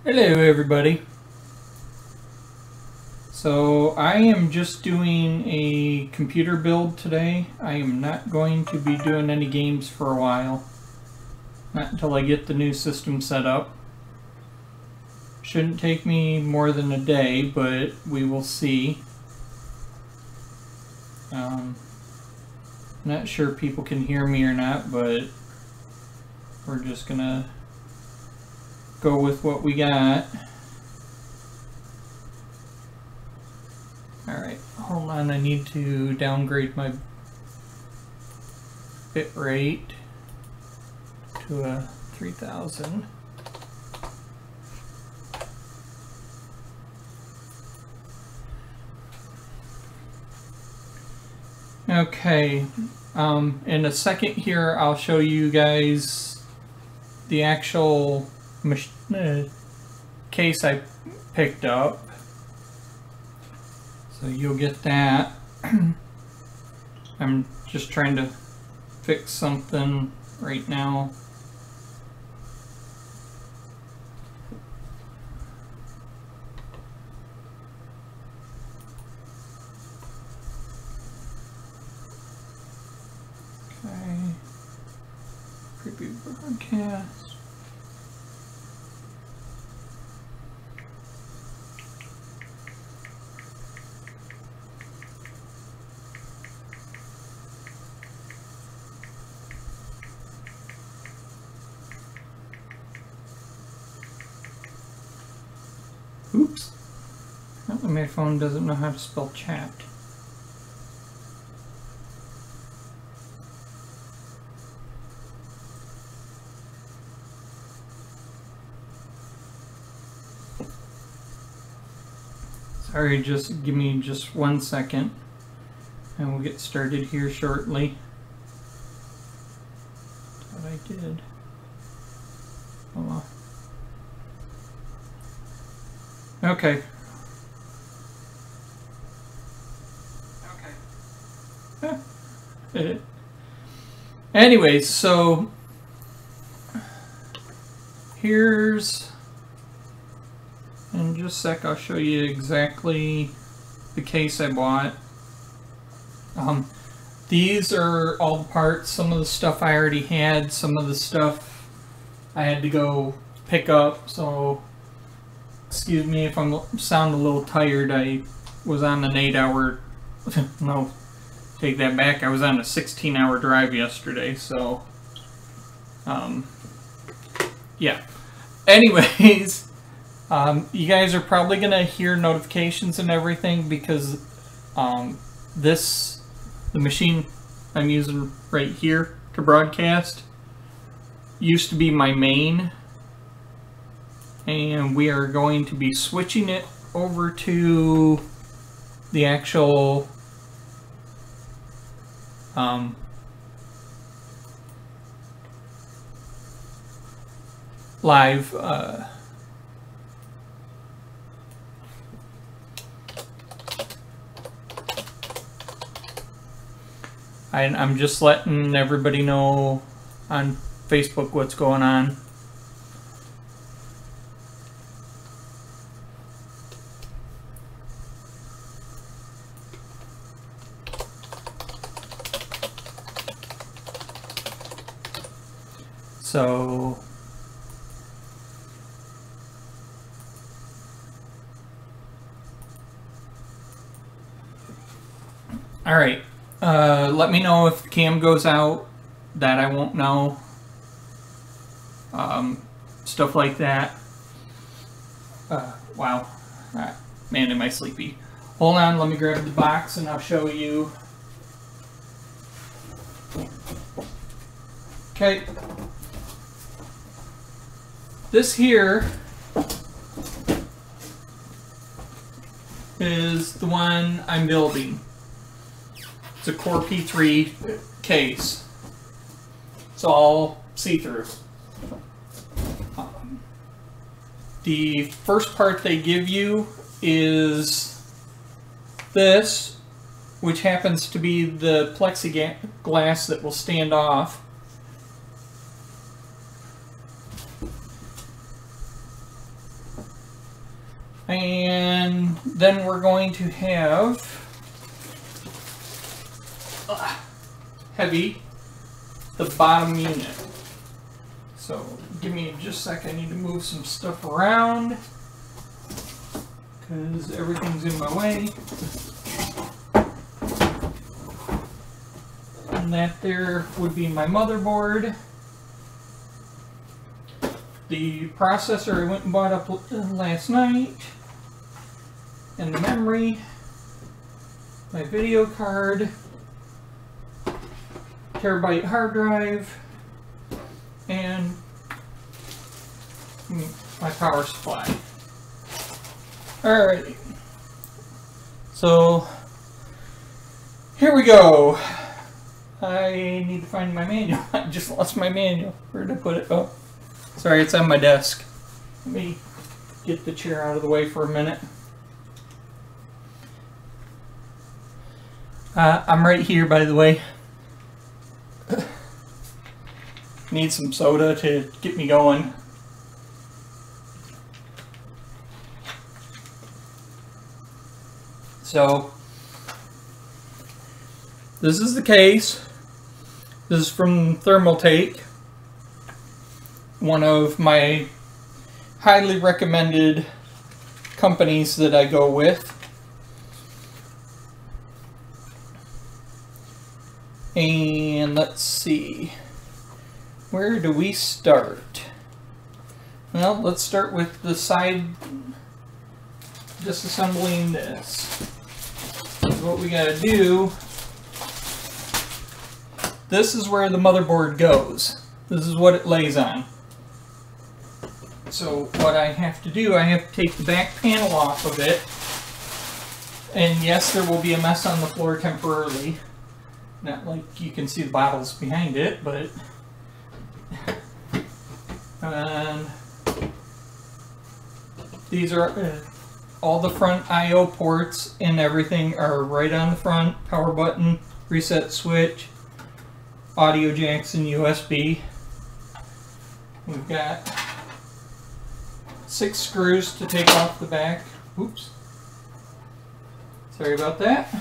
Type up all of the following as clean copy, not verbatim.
Hello everybody. So I am just doing a computer build today. I am not going to be doing any games for a while. Not until I get the new system set up. Shouldn't take me more than a day, but we will see. Not sure if people can hear me or not, but we're just gonna go with what we got. Alright, hold on, I need to downgrade my bit rate to a 3000. Okay, in a second here I'll show you guys the actual case I picked up. So you'll get that. I'm just trying to fix something right now. Okay. Preview broadcast. Oops. Apparently my phone doesn't know how to spell chat. Sorry, just give me just 1 second and we'll get started here shortly. That's what I did. Hold on. Okay. Anyways, so here's, in just a sec I'll show you exactly the case I bought. These are all the parts. Some of the stuff I already had, some of the stuff I had to go pick up, so excuse me if I sound a little tired. I was on an 8-hour, no, take that back, I was on a 16-hour drive yesterday, so, yeah. Anyways, you guys are probably going to hear notifications and everything because the machine I'm using right here to broadcast used to be my main, and we are going to be switching it over to the actual live I'm just letting everybody know on Facebook what's going on. So all right, let me know if the cam goes out. That I won't know. Stuff like that. Wow. Man, am I sleepy. Hold on, let me grab the box and I'll show you. Okay. This here is the one I'm building. It's a Core P3 case. It's all see-through. The first part they give you is this, which happens to be the plexiglass that will stand off. And then we're going to have heavy, the bottom unit. So give me just a sec, I need to move some stuff around because everything's in my way. And that there would be my motherboard. The processor I went and bought up last night. And the memory. My video card. Terabyte hard drive. And my power supply. Alrighty. So, here we go. I need to find my manual. I just lost my manual. Where did I put it? Oh, sorry, it's on my desk. Let me get the chair out of the way for a minute. I'm right here, by the way. Need some soda to get me going. So, this is the case. This is from Thermaltake, one of my highly recommended companies that I go with. And let's see, where do we start? Well, let's start with the side, disassembling this. What we gotta do, this is where the motherboard goes. This is what it lays on. So what I have to do, I have to take the back panel off of it. And yes, there will be a mess on the floor temporarily. Not like you can see the bottles behind it, but... And these are... all the front I/O ports and everything are right on the front. Power button, reset switch, audio jacks and USB. We've got 6 screws to take off the back. Oops. Sorry about that.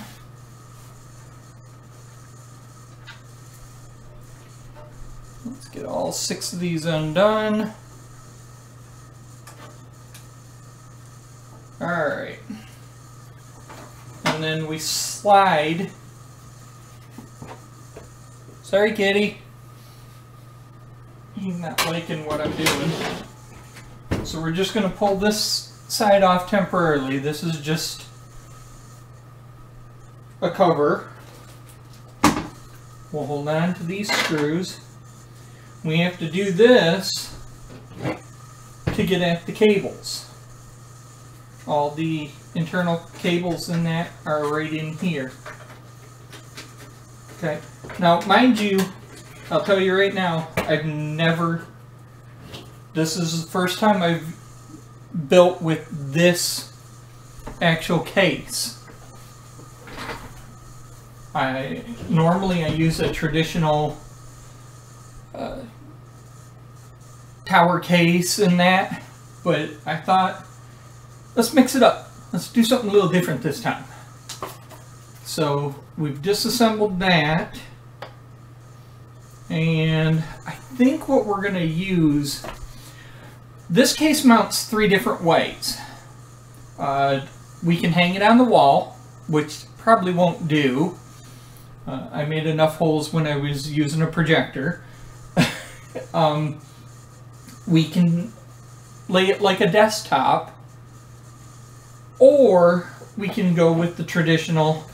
Let's get all 6 of these undone. Alright. And then we slide. Sorry, kitty. He's not liking what I'm doing. So we're just going to pull this side off temporarily. This is just a cover. We'll hold on to these screws. We have to do this to get at the cables. All the internal cables in that are right in here. Okay. Now, mind you, I'll tell you right now, this is the first time I've built with this actual case. Normally I use a traditional tower case in that, but I thought, let's mix it up. Let's do something a little different this time. So we've disassembled that, and I think what we're going to use, this case mounts 3 different ways. We can hang it on the wall, which probably won't do. I made enough holes when I was using a projector. We can lay it like a desktop, or we can go with the traditional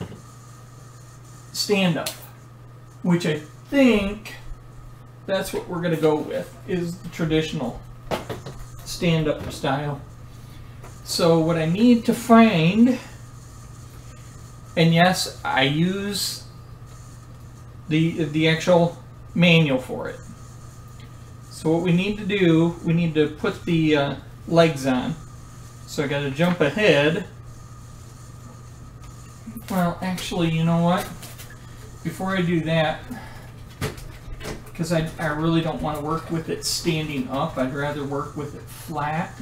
stand-up, which I think that's what we're going to go with, is the traditional stand-up style. So what I need to find, and yes, I use the actual manual for it. So what we need to do, we need to put the legs on. So I got to jump ahead. Well, actually, you know what? Before I do that, because I really don't want to work with it standing up, I'd rather work with it flat.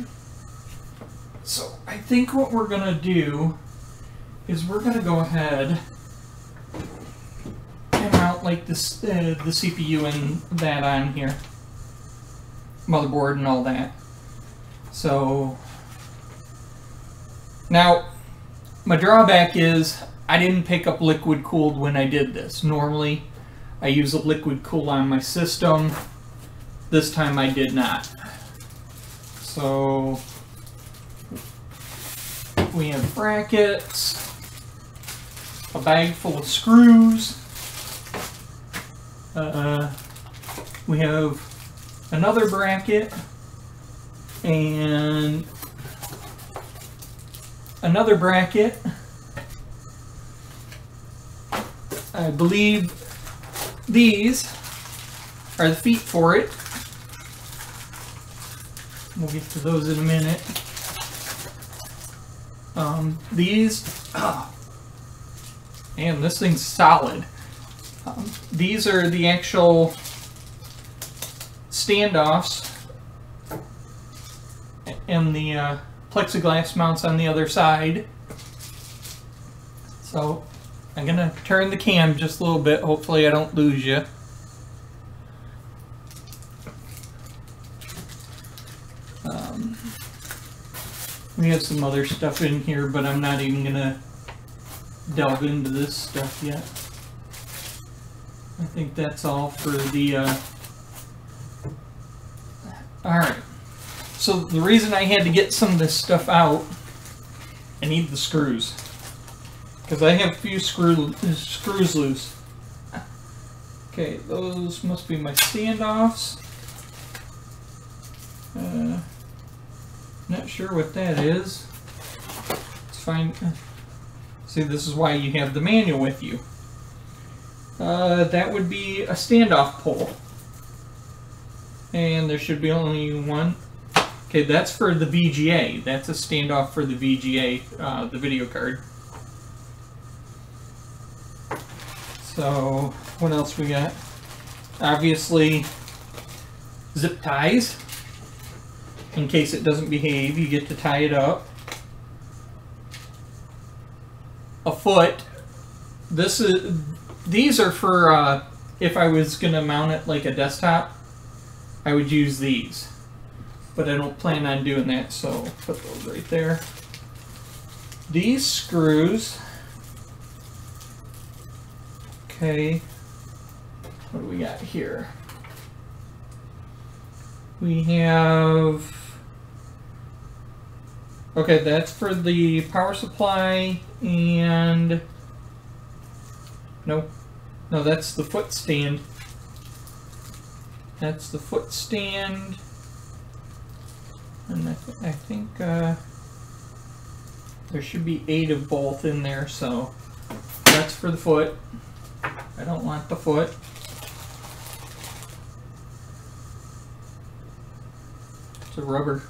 So I think what we're gonna do is we're gonna go ahead and mount like this the CPU and that on here, motherboard and all that. So now my drawback is I didn't pick up liquid cooled when I did this. Normally I use a liquid cool on my system. This time I did not. So we have brackets, a bag full of screws. We have another bracket and another bracket. I believe these are the feet for it. We'll get to those in a minute. Man, this thing's solid. These are the actual standoffs and the plexiglass mounts on the other side. So I'm gonna turn the cam just a little bit. Hopefully I don't lose you. We have some other stuff in here, but I'm not even gonna delve into this stuff yet. I think that's all for the alright. So the reason I had to get some of this stuff out, I need the screws. Because I have a few screws loose. Okay, those must be my standoffs. Not sure what that is. It's fine. See, this is why you have the manual with you. That would be a standoff pole. And there should be only one. Okay, that's for the VGA. That's a standoff for the VGA, the video card. So, what else we got? Obviously, zip ties. In case it doesn't behave, you get to tie it up. A foot. These are for if I was gonna mount it like a desktop, I would use these. But I don't plan on doing that, so put those right there. These screws. Okay. What do we got here? We have... Okay, that's for the power supply and... No, that's the foot stand. That's the foot stand. And I think there should be 8 of both in there, so that's for the foot. I don't want the foot. It's a rubber.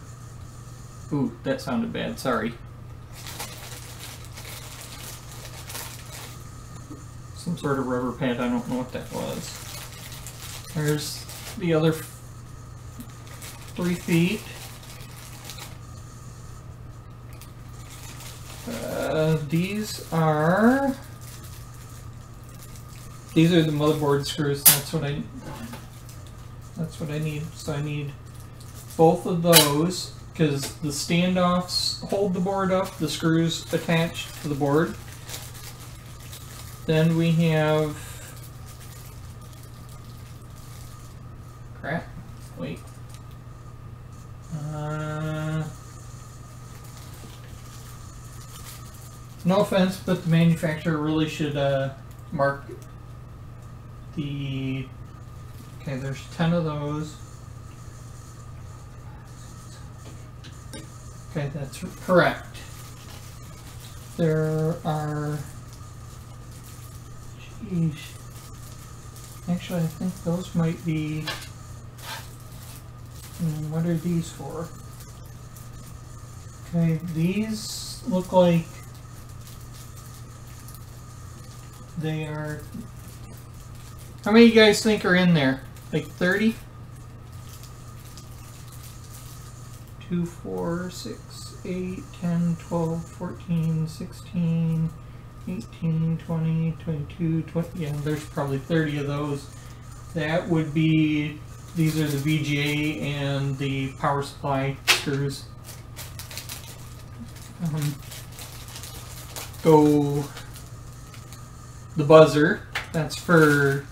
Ooh, that sounded bad, sorry. Some sort of rubber pad, I don't know what that was. There's the other 3 feet. These are the motherboard screws. That's what I need. So I need both of those because the standoffs hold the board up, the screws attached to the board. Then we have crap. Wait. No offense, but the manufacturer really should mark the... Okay, there's 10 of those. Okay, that's correct. There are... Jeez. Actually, I think those might be... What are these for? Okay, these look like they are... How many of you guys think are in there? Like 30? 2, 4, 6, 8, 10, 12, 14, 16, 18, 20, 22, 20. Yeah, there's probably 30 of those. That would be, these are the VGA and the power supply screws. Go the buzzer, that's for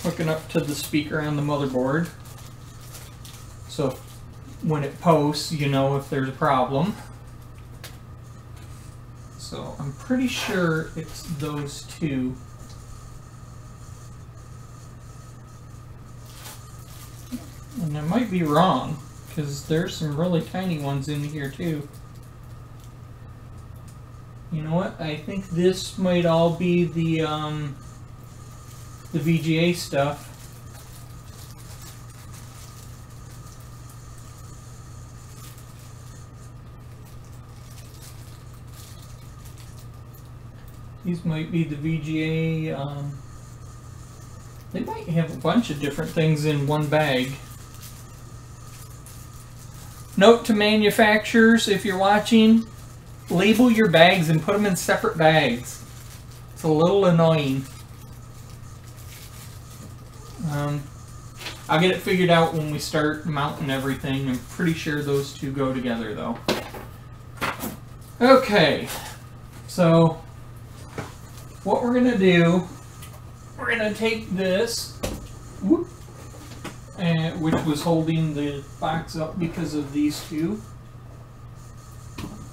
hooking up to the speaker on the motherboard. So when it posts, you know if there's a problem. So I'm pretty sure it's those two. And I might be wrong, because there's some really tiny ones in here too. You know what? I think this might all be the VGA stuff. These might be the VGA. They might have a bunch of different things in one bag. Note to manufacturers, if you're watching, label your bags and put them in separate bags. It's a little annoying. I'll get it figured out when we start mounting everything. I'm pretty sure those two go together though. Okay, so what we're gonna do, we're gonna take this, whoop, which was holding the box up because of these two.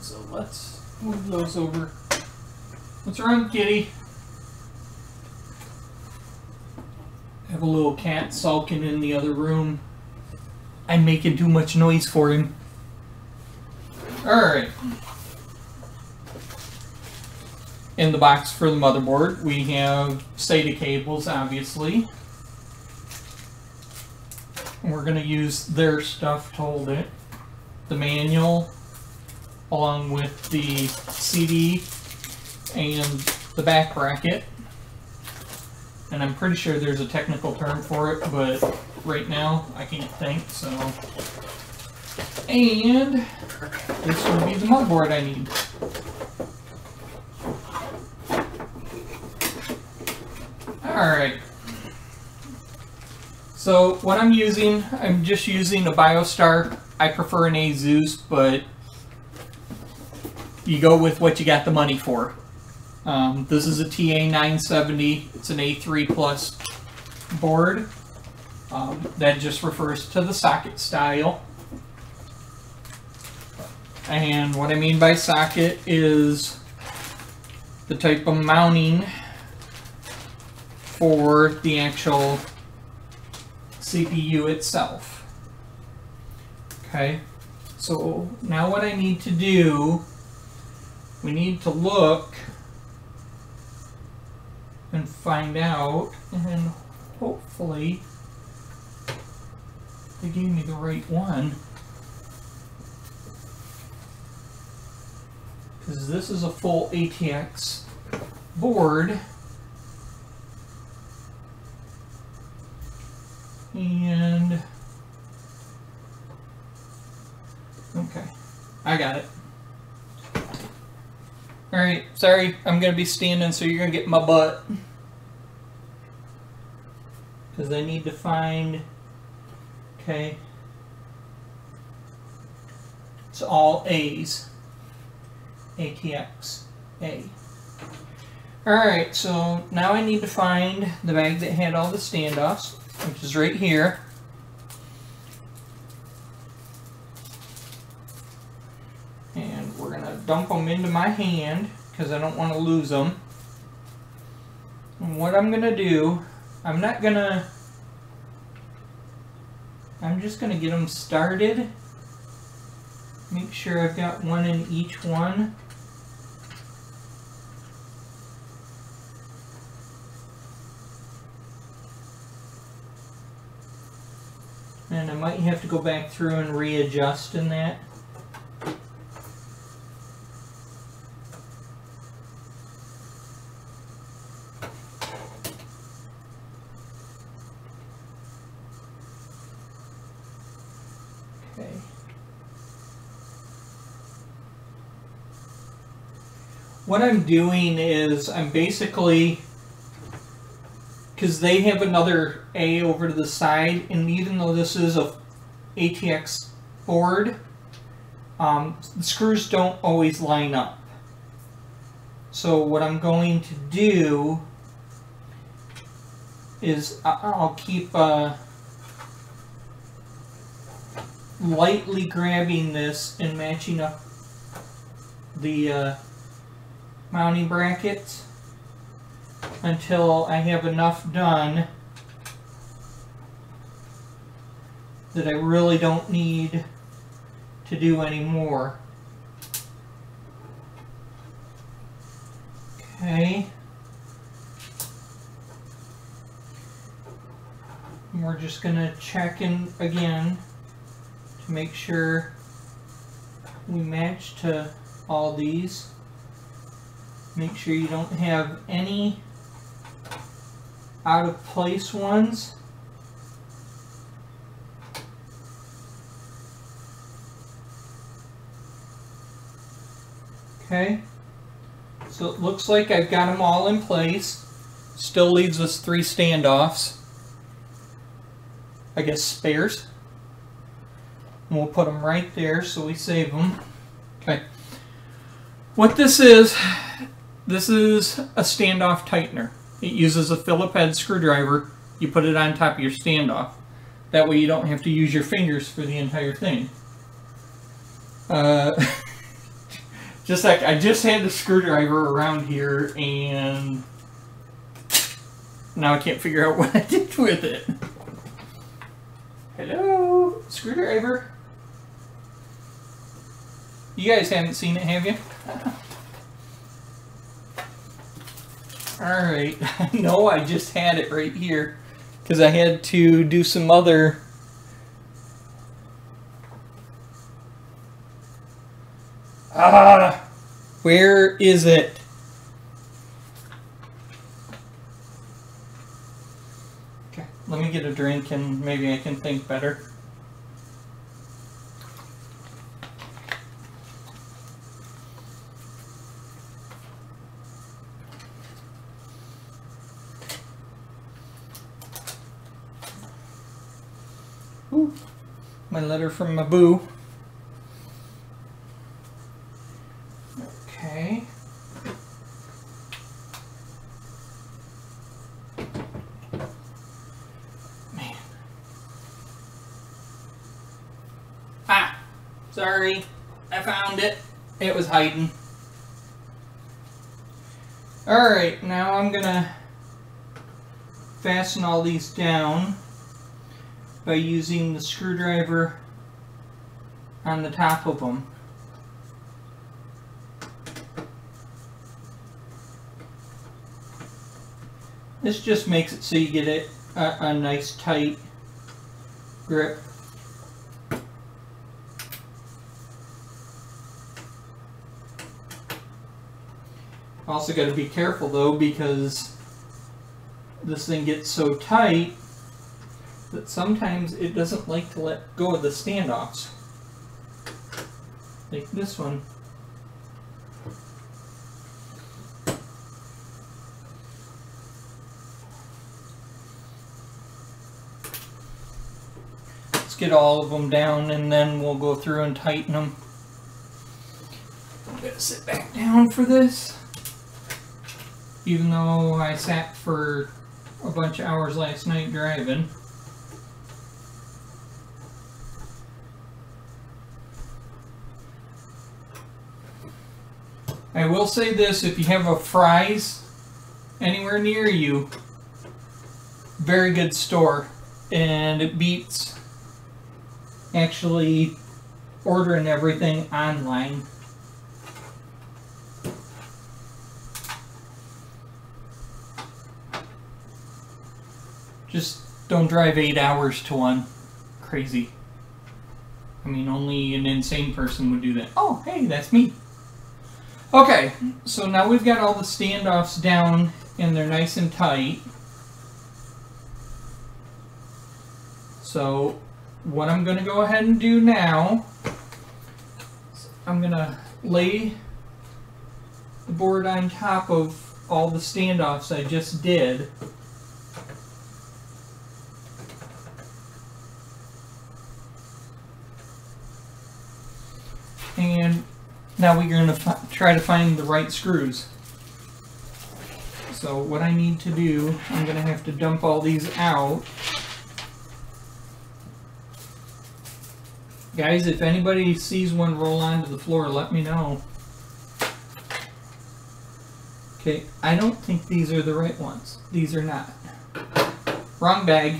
So let's move those over. What's wrong, kitty? I have a little cat sulking in the other room. I'm making too much noise for him. Alright. In the box for the motherboard, we have SATA cables, obviously. And we're going to use their stuff to hold it. The manual, along with the CD and the back bracket. And I'm pretty sure there's a technical term for it, but right now I can't think, so. And this will be the motherboard I need. Alright. So what I'm using, I'm just using a BioStar. I prefer an ASUS, but you go with what you got the money for. This is a TA970. It's an A3 Plus board. That just refers to the socket style. And what I mean by socket is the type of mounting for the actual CPU itself. Okay, so now what I need to do, we need to look and find out, and hopefully they gave me the right one, because this is a full ATX board, and okay, I got it. Alright, sorry, I'm going to be standing, so you're going to get my butt. Because I need to find... Okay. It's all A's. ATX. A. Alright, so now I need to find the bag that had all the standoffs, which is right here. And we're going to dump them into my hand because I don't want to lose them. And what I'm going to do, I'm just going to get them started. Make sure I've got one in each one. And I might have to go back through and readjust in that. what I'm doing is I'm basically, because they have another A over to the side, and even though this is a ATX board, the screws don't always line up. So what I'm going to do is I'll keep lightly grabbing this and matching up the mounting brackets until I have enough done that I really don't need to do any more. Okay. And we're just going to check in again to make sure we match to all these. Make sure you don't have any out of place ones. Okay, so it looks like I've got them all in place. Still leaves us 3 standoffs. I guess spares. And we'll put them right there so we save them. Okay. What this is a standoff tightener. It uses a Phillips head screwdriver. You put it on top of your standoff. That way you don't have to use your fingers for the entire thing. Just like I just had the screwdriver around here and now I can't figure out what I did with it. Hello, screwdriver. You guys haven't seen it, have you? Alright, no, I just had it right here because I had to do some other where is it? Okay, let me get a drink and maybe I can think better. Ooh, my letter from my boo. Okay. Man. Ah, sorry. I found it. It was hiding. Alright, now I'm gonna fasten all these down by using the screwdriver on the top of them. This just makes it so you get a nice tight grip. Also got to be careful though, because this thing gets so tight that sometimes it doesn't like to let go of the standoffs. Like this one. Let's get all of them down and then we'll go through and tighten them. I'm going to sit back down for this. Even though I sat for a bunch of hours last night driving. I will say this, if you have a Fry's anywhere near you, very good store, and it beats actually ordering everything online. Just don't drive 8 hours to one. Crazy. I mean, only an insane person would do that. Oh, hey, that's me. Okay, so now we've got all the standoffs down and they're nice and tight. So what I'm going to go ahead and do now, I'm going to lay the board on top of all the standoffs I just did. And now we're going to try to find the right screws. So what I need to do, I'm going to have to dump all these out. Guys, if anybody sees one roll onto the floor, let me know. Okay, I don't think these are the right ones. These are not. Wrong bag.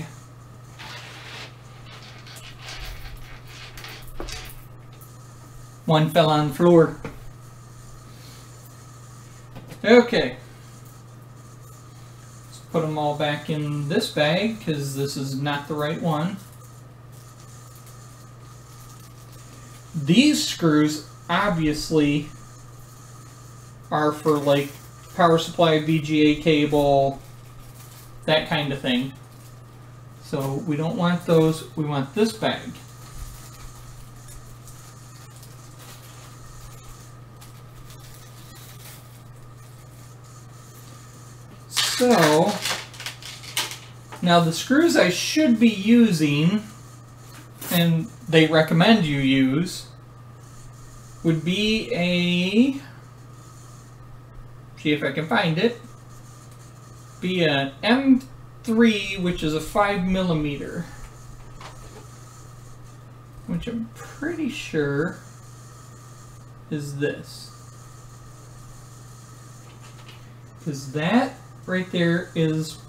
One fell on the floor. Okay. Let's put them all back in this bag because this is not the right one. These screws obviously are for like power supply, VGA cable, that kind of thing. So we don't want those, we want this bag. So now the screws I should be using, and they recommend you use, would be a, see if I can find it, be an M3, which is a 5mm, which I'm pretty sure is this. Because that right there is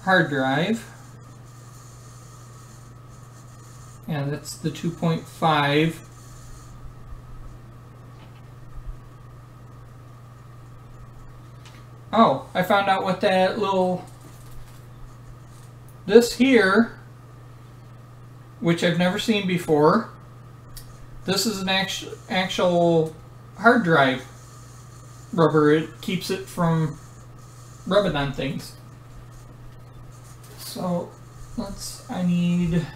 hard drive. And that's the 2.5. Oh, I found out what that little, this here, which I've never seen before, this is an actual hard drive rubber. It keeps it from rubbing on things. So I need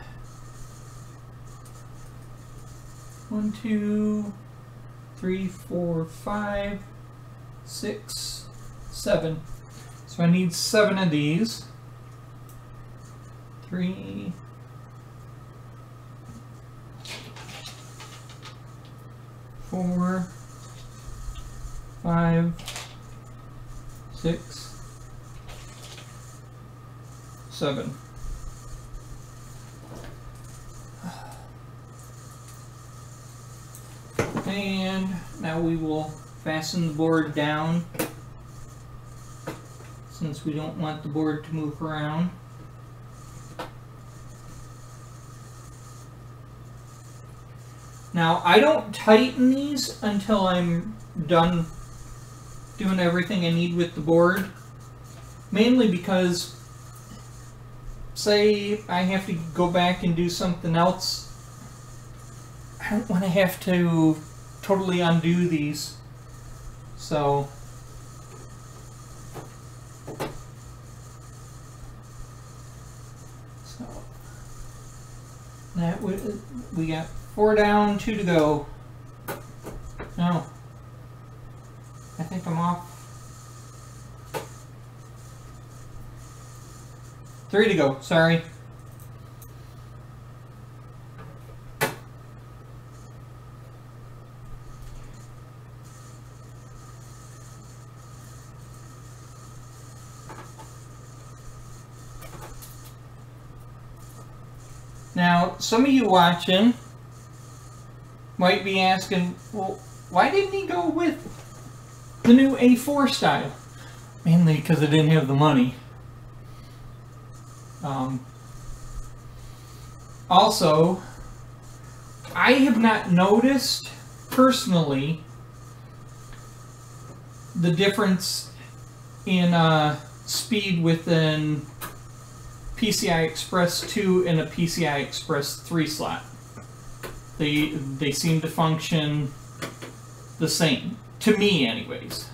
1, 2, 3, 4, 5, 6, 7. So I need 7 of these. 3, 4, 5, 6, 7. And now we will fasten the board down, since we don't want the board to move around. Now I don't tighten these until I'm done doing everything I need with the board, mainly because say I have to go back and do something else, I don't want to have to totally undo these. So that we got 4 down, 2 to go. No, I think I'm off. 3 to go, sorry. Now, some of you watching might be asking, well, why didn't he go with the new A4 style? Mainly because I didn't have the money. Also, I have not noticed personally the difference in speed within PCI Express 2 and a PCI Express 3 slot. They seem to function the same, to me anyways.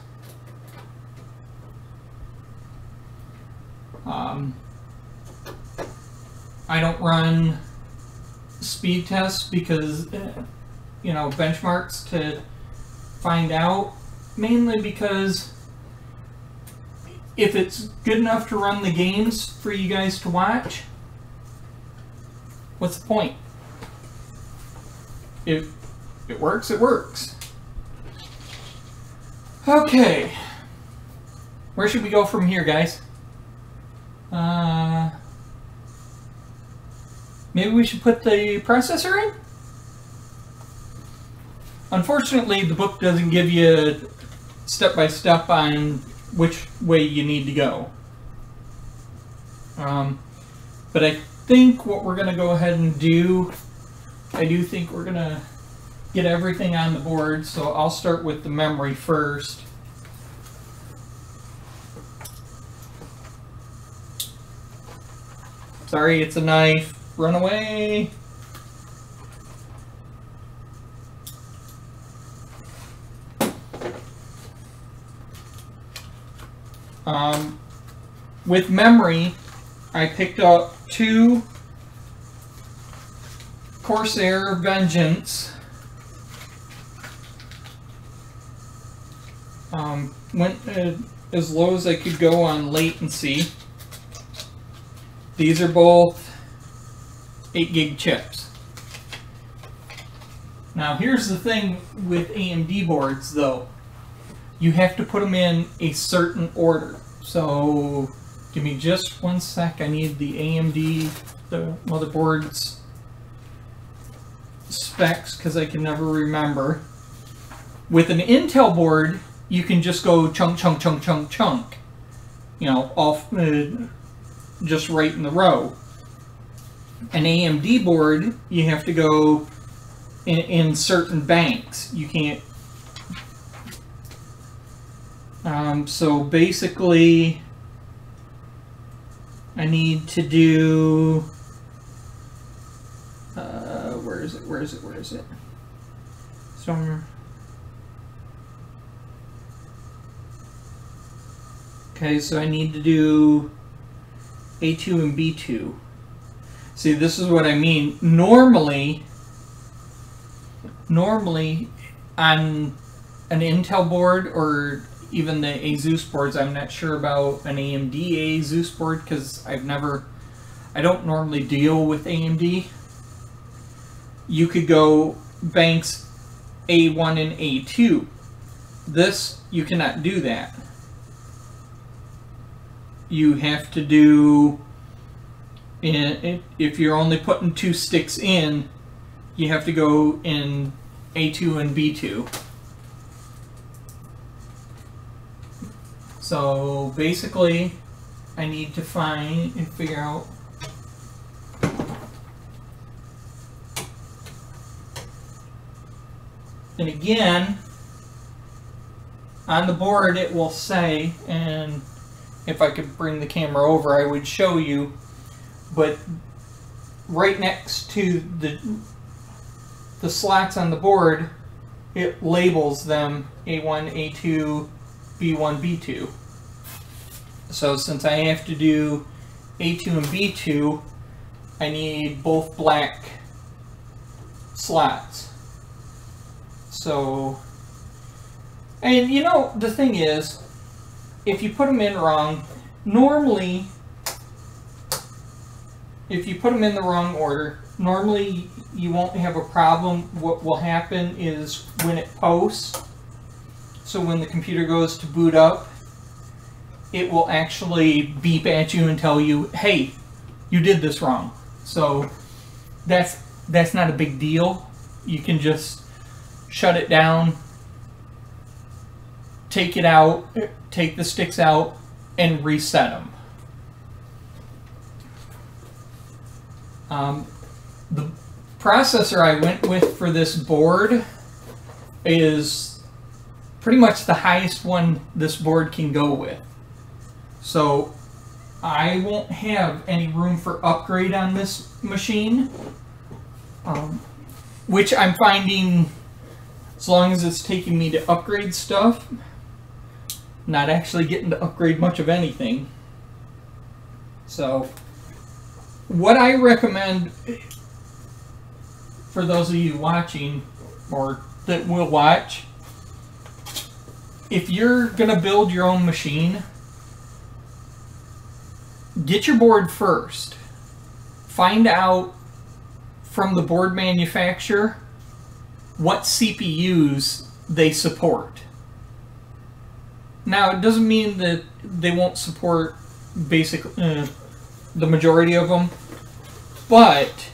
I don't run speed tests because, you know, benchmarks to find out mainly because if it's good enough to run the games for you guys to watch, what's the point? If it works, it works. Okay. Where should we go from here, guys? Maybe we should put the processor in? Unfortunately, the book doesn't give you step-by-step on which way you need to go. But I think what we're going to go ahead and do, I do think we're going to get everything on the board, so I'll start with the memory first. Sorry, it's a knife. Run away. With memory, I picked up 2 Corsair Vengeance. Went as low as I could go on latency. These are both 8 gig chips. Now here's the thing with AMD boards though. You have to put them in a certain order. So give me just 1 sec. I need the AMD, the motherboard's specs because I can never remember. With an Intel board, you can just go chunk, chunk, chunk, chunk, chunk. You know, off just right in the row. An AMD board, you have to go in certain banks. You can't. So basically, I need to do. Where is it? Where is it? Where is it? Somewhere. Okay, so I need to do A2 and B2. See, this is what I mean. Normally on an Intel board or even the ASUS boards, I'm not sure about an AMD ASUS board because I don't normally deal with AMD. You could go banks A1 and A2. This, you cannot do that. You have to do, if you're only putting 2 sticks in, you have to go in A2 and B2. So basically, I need to find and figure out and again, on the board it will say, and if I could bring the camera over, I would show you, but right next to the slots on the board, it labels them A1, A2, B1, B2. So since I have to do A2 and B2, I need both black slots. So, and you know, the thing is, if you put them in wrong, normally, if you put them in the wrong order, normally you won't have a problem. What will happen is when it posts, so when the computer goes to boot up, it will actually beep at you and tell you, hey, you did this wrong. So that's not a big deal. You can just shut it down, take it out, take the sticks out, and reset them. The processor I went with for this board is pretty much the highest one this board can go with. So I won't have any room for upgrade on this machine, which I'm finding, as long as it's taking me to upgrade stuff, not actually getting to upgrade much of anything. So what I recommend for those of you watching or that will watch if you're gonna build your own machine, get your board first. Find out from the board manufacturer what CPUs they support. Now, it doesn't mean that they won't support basically the majority of them, but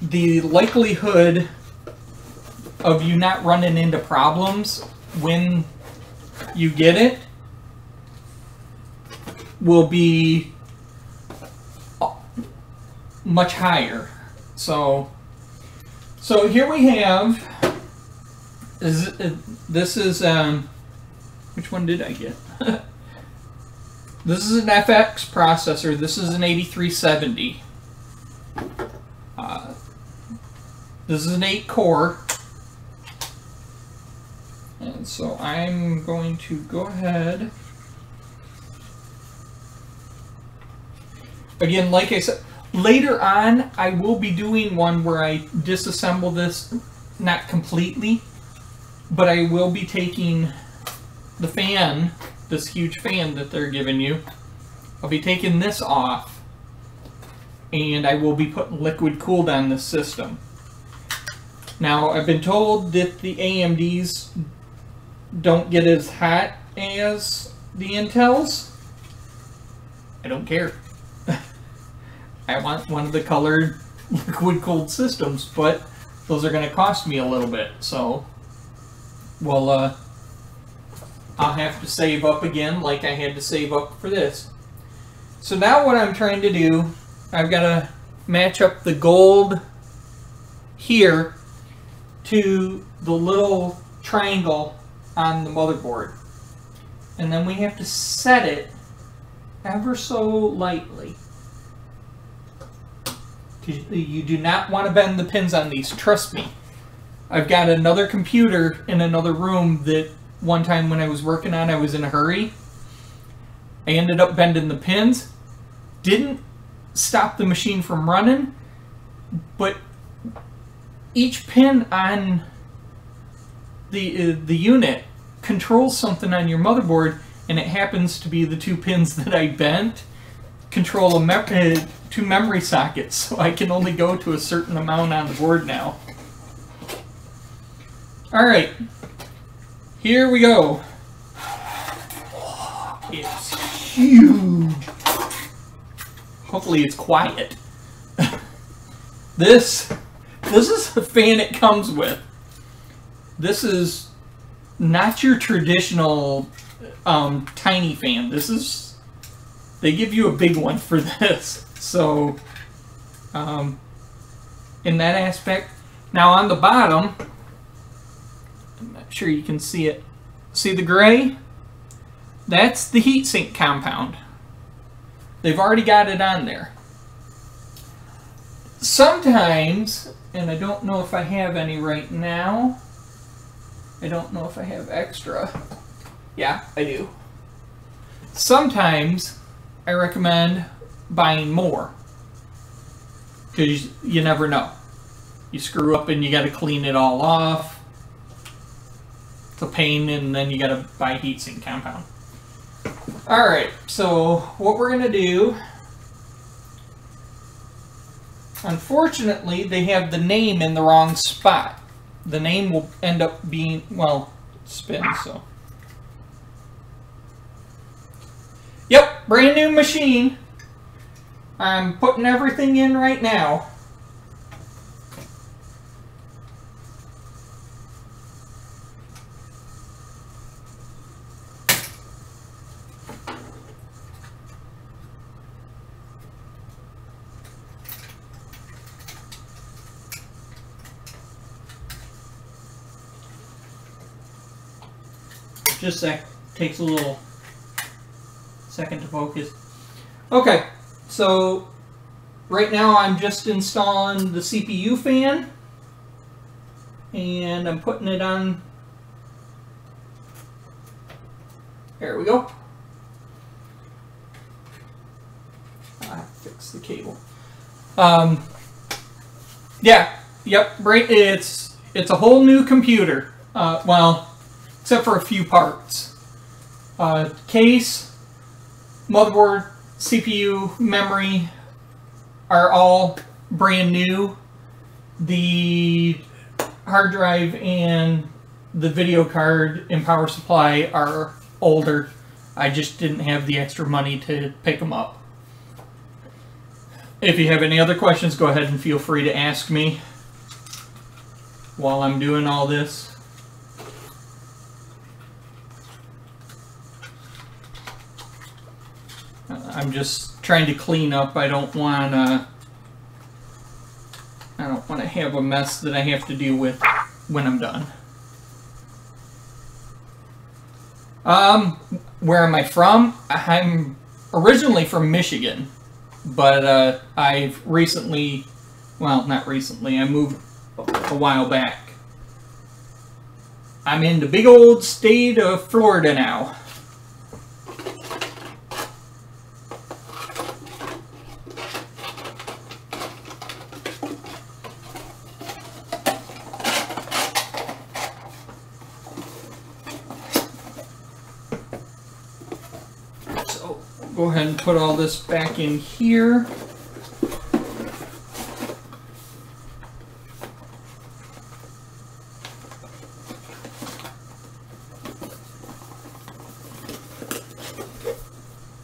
the likelihood of you not running into problems when you get it will be much higher. So here we have, this is which one did I get? This is an FX processor. This is an 8370. This is an 8-core. And so I'm going to go ahead. Again, like I said, later on I will be doing one where I disassemble this, not completely, but I will be taking the fan, this huge fan that they're giving you. I'll be taking this off, and I will be putting liquid cooled on this system. Now, I've been told that the AMDs don't get as hot as the Intels. I don't care. I want one of the colored liquid cooled systems, but those are going to cost me a little bit, so well, I'll have to save up again like I had to save up for this. So now what I'm trying to do, I've got to match up the gold here to the little triangle on the motherboard. And then we have to set it ever so lightly. You do not want to bend the pins on these, trust me. I've got another computer in another room that one time when I was working on, I was in a hurry. I ended up bending the pins. Didn't stop the machine from running, but each pin on the unit controls something on your motherboard, and it happens to be the two pins that I bent control two memory sockets, so I can only go to a certain amount on the board now. Alright, here we go. It's huge. Hopefully it's quiet. This is the fan it comes with. This is not your traditional tiny fan. They give you a big one for this. So, in that aspect. Now on the bottom, I'm not sure you can see it. See the gray? That's the heatsink compound. They've already got it on there. Sometimes, and I don't know if I have any right now. I don't know if I have extra. Yeah, I do. Sometimes I recommend buying more, because you never know. You screw up and you got to clean it all off. It's a pain, and then you got to buy heatsink compound. Alright, so what we're going to do, unfortunately they have the name in the wrong spot. The name will end up being, well, spin, so. Yep, brand new machine. I'm putting everything in right now. Just a sec. Takes a little second to focus. Okay, so right now I'm just installing the CPU fan, and I'm putting it on. There we go. I fixed the cable. Yeah, yep. Right. It's a whole new computer. Well, except for a few parts. Case, motherboard, CPU, memory are all brand new. The hard drive and the video card and power supply are older. I just didn't have the extra money to pick them up. If you have any other questions, go ahead and feel free to ask me while I'm doing all this. I'm just trying to clean up. I don't want to have a mess that I have to deal with when I'm done. Where am I from? I'm originally from Michigan, but I've recently, well, not recently, I moved a while back. I'm in the big old state of Florida now. Go ahead and put all this back in here.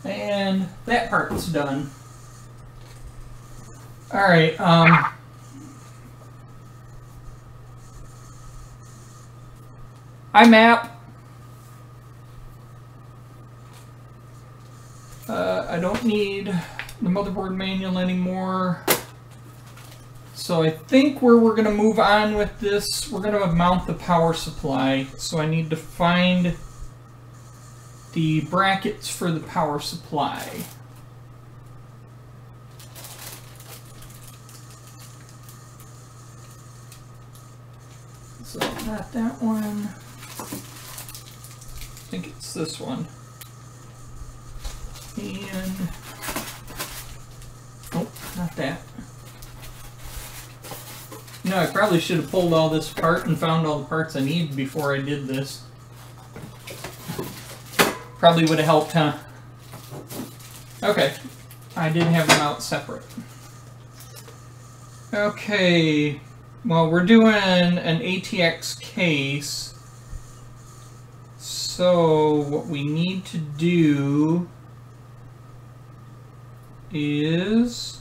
And that part's done. Alright, iMap. I don't need the motherboard manual anymore. So I think where we're going to move on with this, we're going to mount the power supply. So I need to find the brackets for the power supply. So not that one. I think it's this one. And, oh, not that. No, I probably should have pulled all this apart and found all the parts I need before I did this. Probably would have helped, huh? Okay, I did have them out separate. Okay, well, we're doing an ATX case. So, what we need to do is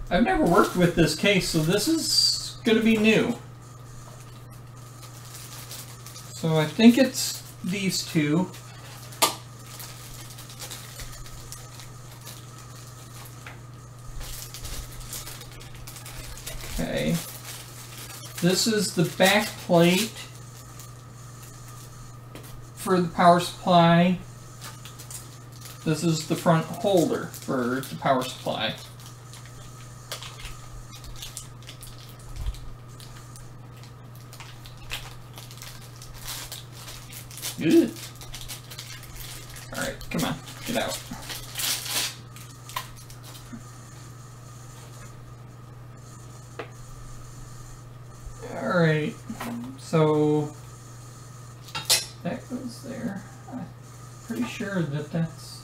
I've never worked with this case, so this is going to be new. So I think it's these two. Okay, this is the back plate for the power supply. This is the front holder for the power supply. Good. Alright, come on, get out. Alright, so that goes there. I'm pretty sure that that's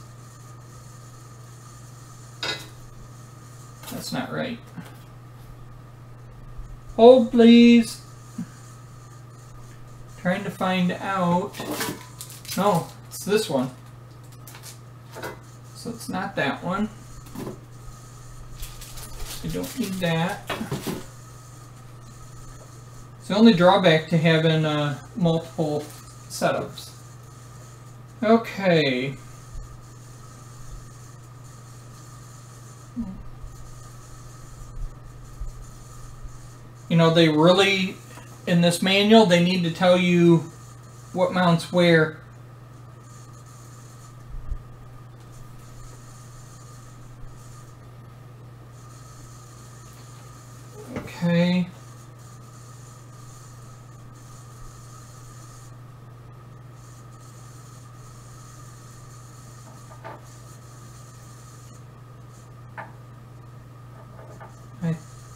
not right. Hold, please. Trying to find out. No, it's this one. So it's not that one. I don't need that. It's the only drawback to having multiple setups. Okay. You know, they really, in this manual, they need to tell you what mounts where. Okay.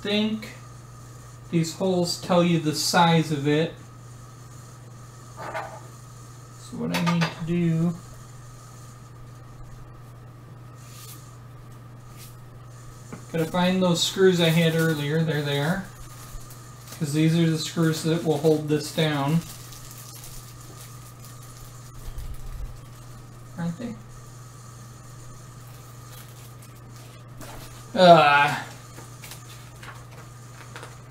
think these holes tell you the size of it. So what I need to do, gotta find those screws I had earlier. There they are. Because these are the screws that will hold this down. Aren't they?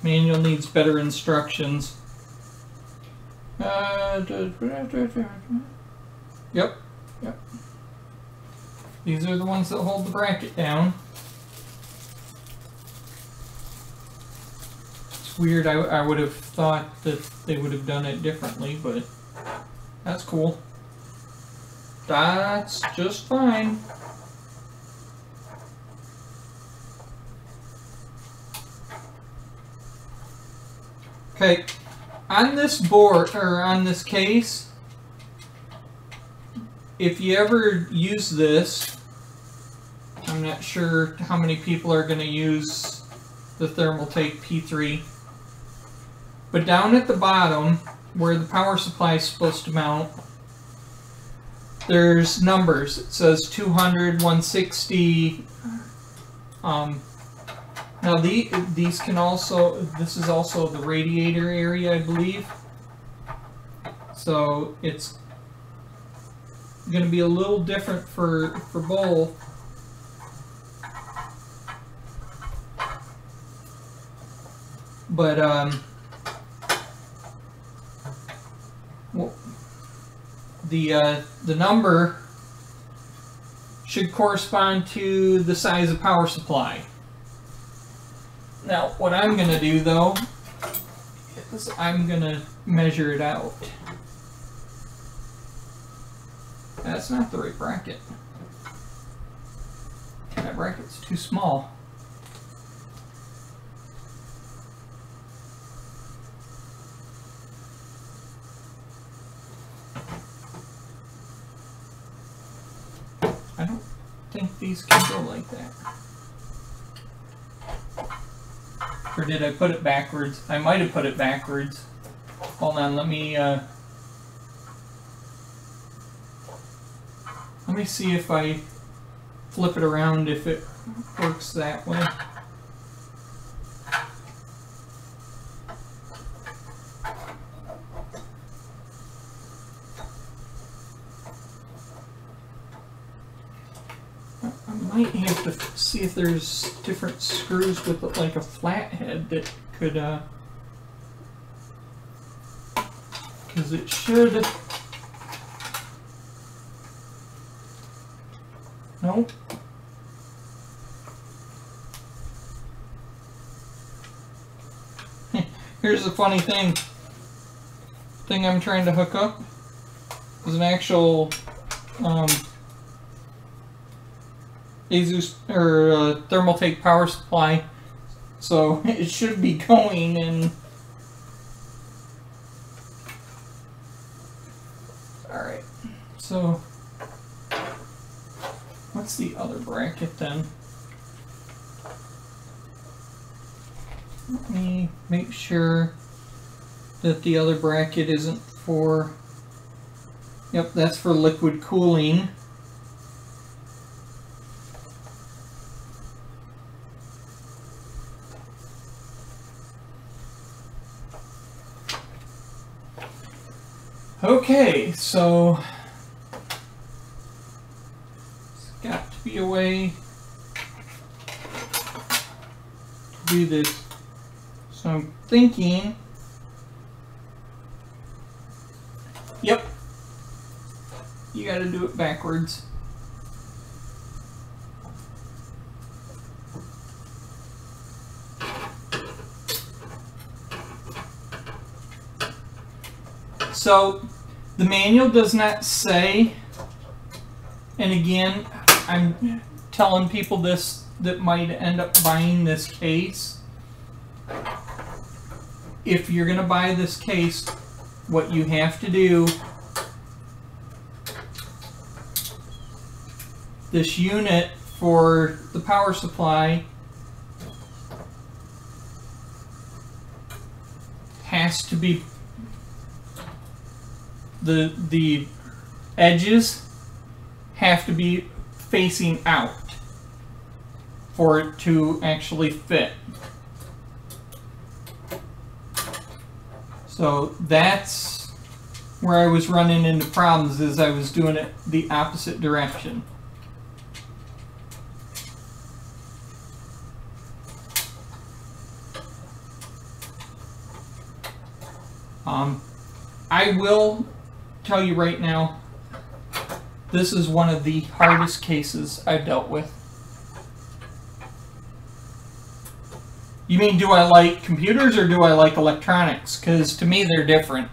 Manual needs better instructions. Yep. These are the ones that hold the bracket down. It's weird, I would have thought that they would have done it differently, but that's cool. That's just fine. Okay, on this board, or on this case, if you ever use this, I'm not sure how many people are going to use the Thermaltake P3, but down at the bottom, where the power supply is supposed to mount, there's numbers. It says 200, 160, now these can also, this is also the radiator area, I believe. So it's going to be a little different for both. But well, the number should correspond to the size of power supply. Now, what I'm going to do, though, is I'm going to measure it out. That's not the right bracket. That bracket's too small. I don't think these can go like that. Or did I put it backwards? I might have put it backwards. Hold on, let me see if I flip it around, if it works that way. I might have to see if there's different screws with like a flathead that could, because it should. Nope. Here's the funny thing. Thing I'm trying to hook up is an actual ASUS or Thermaltake power supply, so it should be going in. All right, so what's the other bracket then? Let me make sure that the other bracket isn't for. Yep, that's for liquid cooling. Okay, so there's got to be a way to do this. So I'm thinking, yep, you got to do it backwards. So the manual does not say, and again, I'm telling people this that might end up buying this case. If you're going to buy this case, what you have to do, this unit for the power supply has to be, the edges have to be facing out for it to actually fit. So that's where I was running into problems, is I was doing it the opposite direction. I will tell you right now, this is one of the hardest cases I've dealt with. You mean, do I like computers or do I like electronics? Because to me, they're different.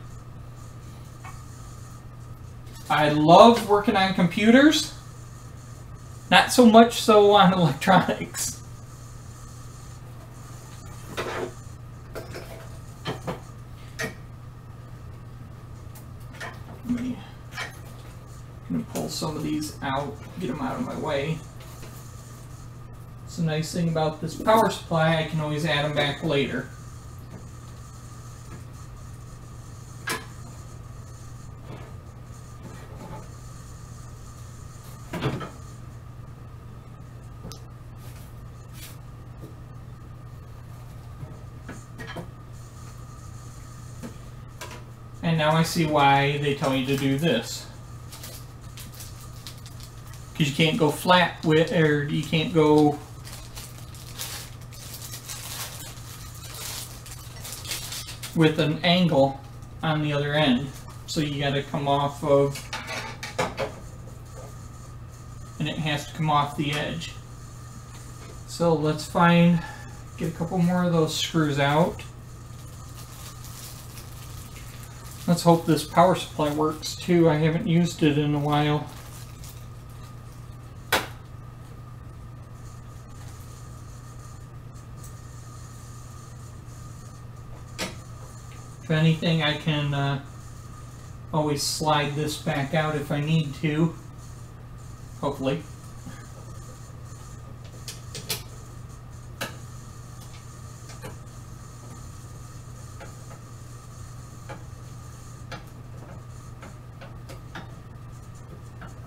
I love working on computers, not so much so on electronics. I'm gonna pull some of these out, get them out of my way. It's a nice thing about this power supply, I can always add them back later. And now I see why they tell you to do this. Because you can't go flat with, or you can't go with an angle on the other end. So you got to come off of, and it has to come off the edge. So let's get a couple more of those screws out. Let's hope this power supply works too. I haven't used it in a while. If anything, I can always slide this back out if I need to. Hopefully.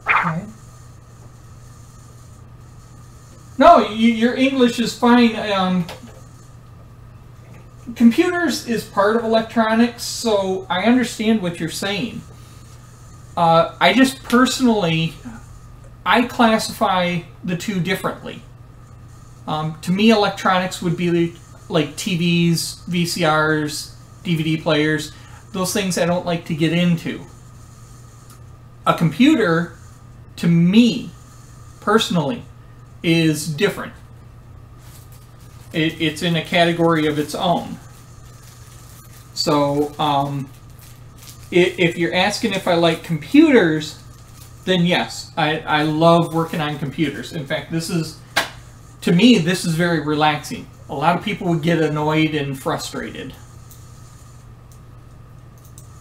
Okay. No, your English is fine. Computers is part of electronics, so I understand what you're saying. I just personally, I classify the two differently. To me, electronics would be like TVs, VCRs, DVD players, those things I don't like to get into. A computer, to me, personally, is different. It's in a category of its own. So, if you're asking if I like computers, then yes, I love working on computers. In fact, to me, this is very relaxing. A lot of people would get annoyed and frustrated.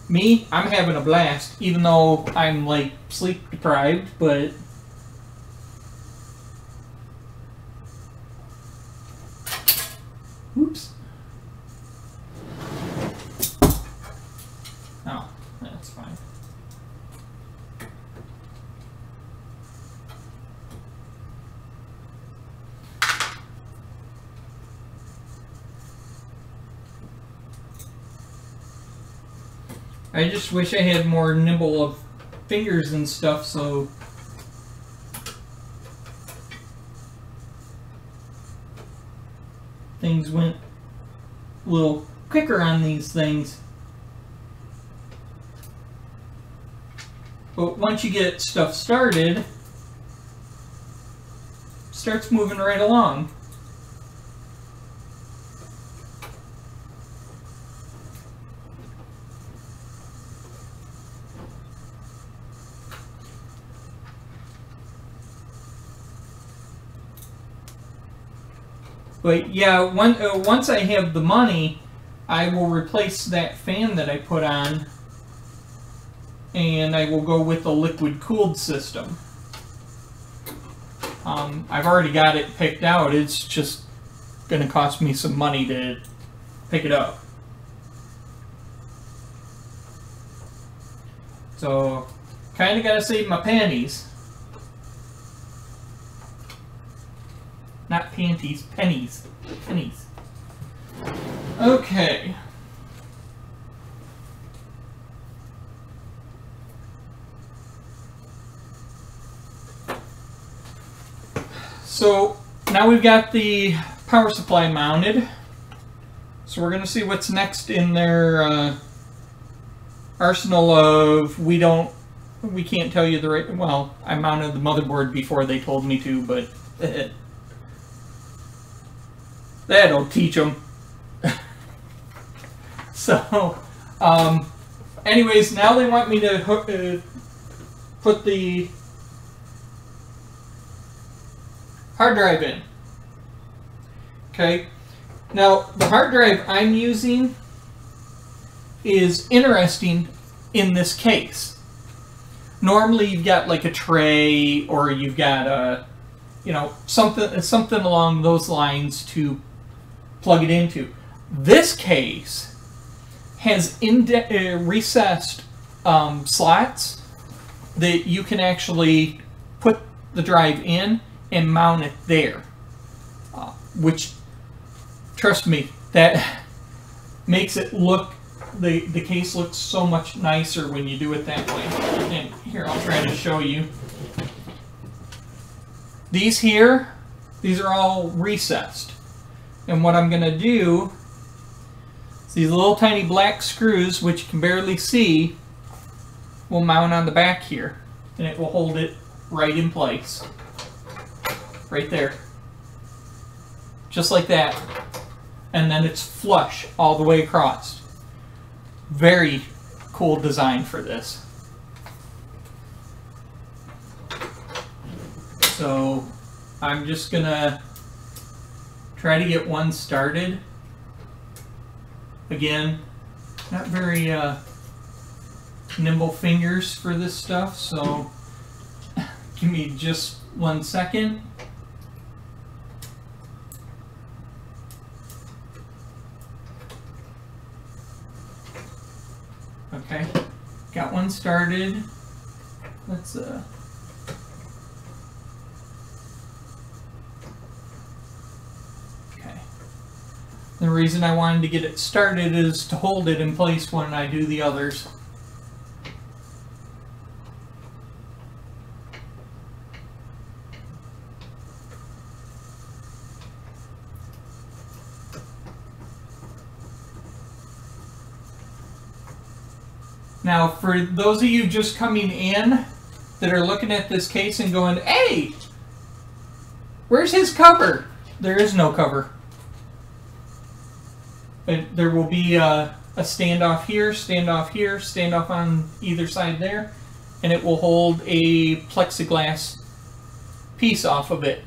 Me, I'm having a blast, even though I'm like sleep deprived, but oops. Oh, that's fine. I just wish I had more nimble of fingers and stuff, so things went a little quicker on these things. But once you get stuff started, it starts moving right along. But yeah, once I have the money, I will replace that fan that I put on, and I will go with a liquid-cooled system. I've already got it picked out. It's just going to cost me some money to pick it up. So, kind of got to save my panties. Not panties, pennies. Pennies. Okay. So, now we've got the power supply mounted. So we're going to see what's next in their arsenal of we can't tell you the right. Well, I mounted the motherboard before they told me to, but that'll teach them. So, anyways, now they want me to put the hard drive in. Okay. Now, the hard drive I'm using is interesting in this case. Normally, you've got like a tray, or you've got a, something along those lines to plug it into. This case has recessed slots that you can actually put the drive in and mount it there, which, trust me, that makes it look, the case looks so much nicer when you do it that way. And here, I'll try to show you. These here, these are all recessed. And what I'm going to do is these little tiny black screws, which you can barely see, will mount on the back here. And it will hold it right in place. Right there. Just like that. And then it's flush all the way across. Very cool design for this. So I'm just gonna try to get one started. Again, not very nimble fingers for this stuff, so give me just 1 second. Okay, got one started. Let's okay. The reason I wanted to get it started is to hold it in place when I do the others. Now, for those of you just coming in that are looking at this case and going, hey, where's his cover? There is no cover. There will be a standoff here, standoff on either side there, and it will hold a plexiglass piece off of it.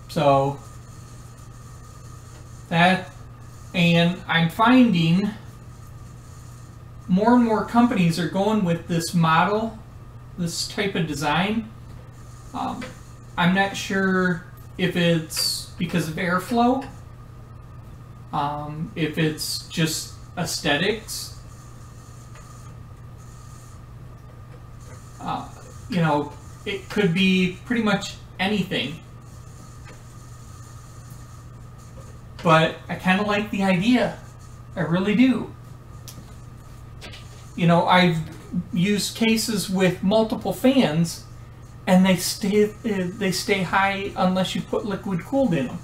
So, that, and I'm finding more and more companies are going with this model, this type of design. I'm not sure if it's because of airflow, if it's just aesthetics. It could be pretty much anything. But I kind of like the idea. I really do. I've used cases with multiple fans, and they stay high unless you put liquid cooled in them.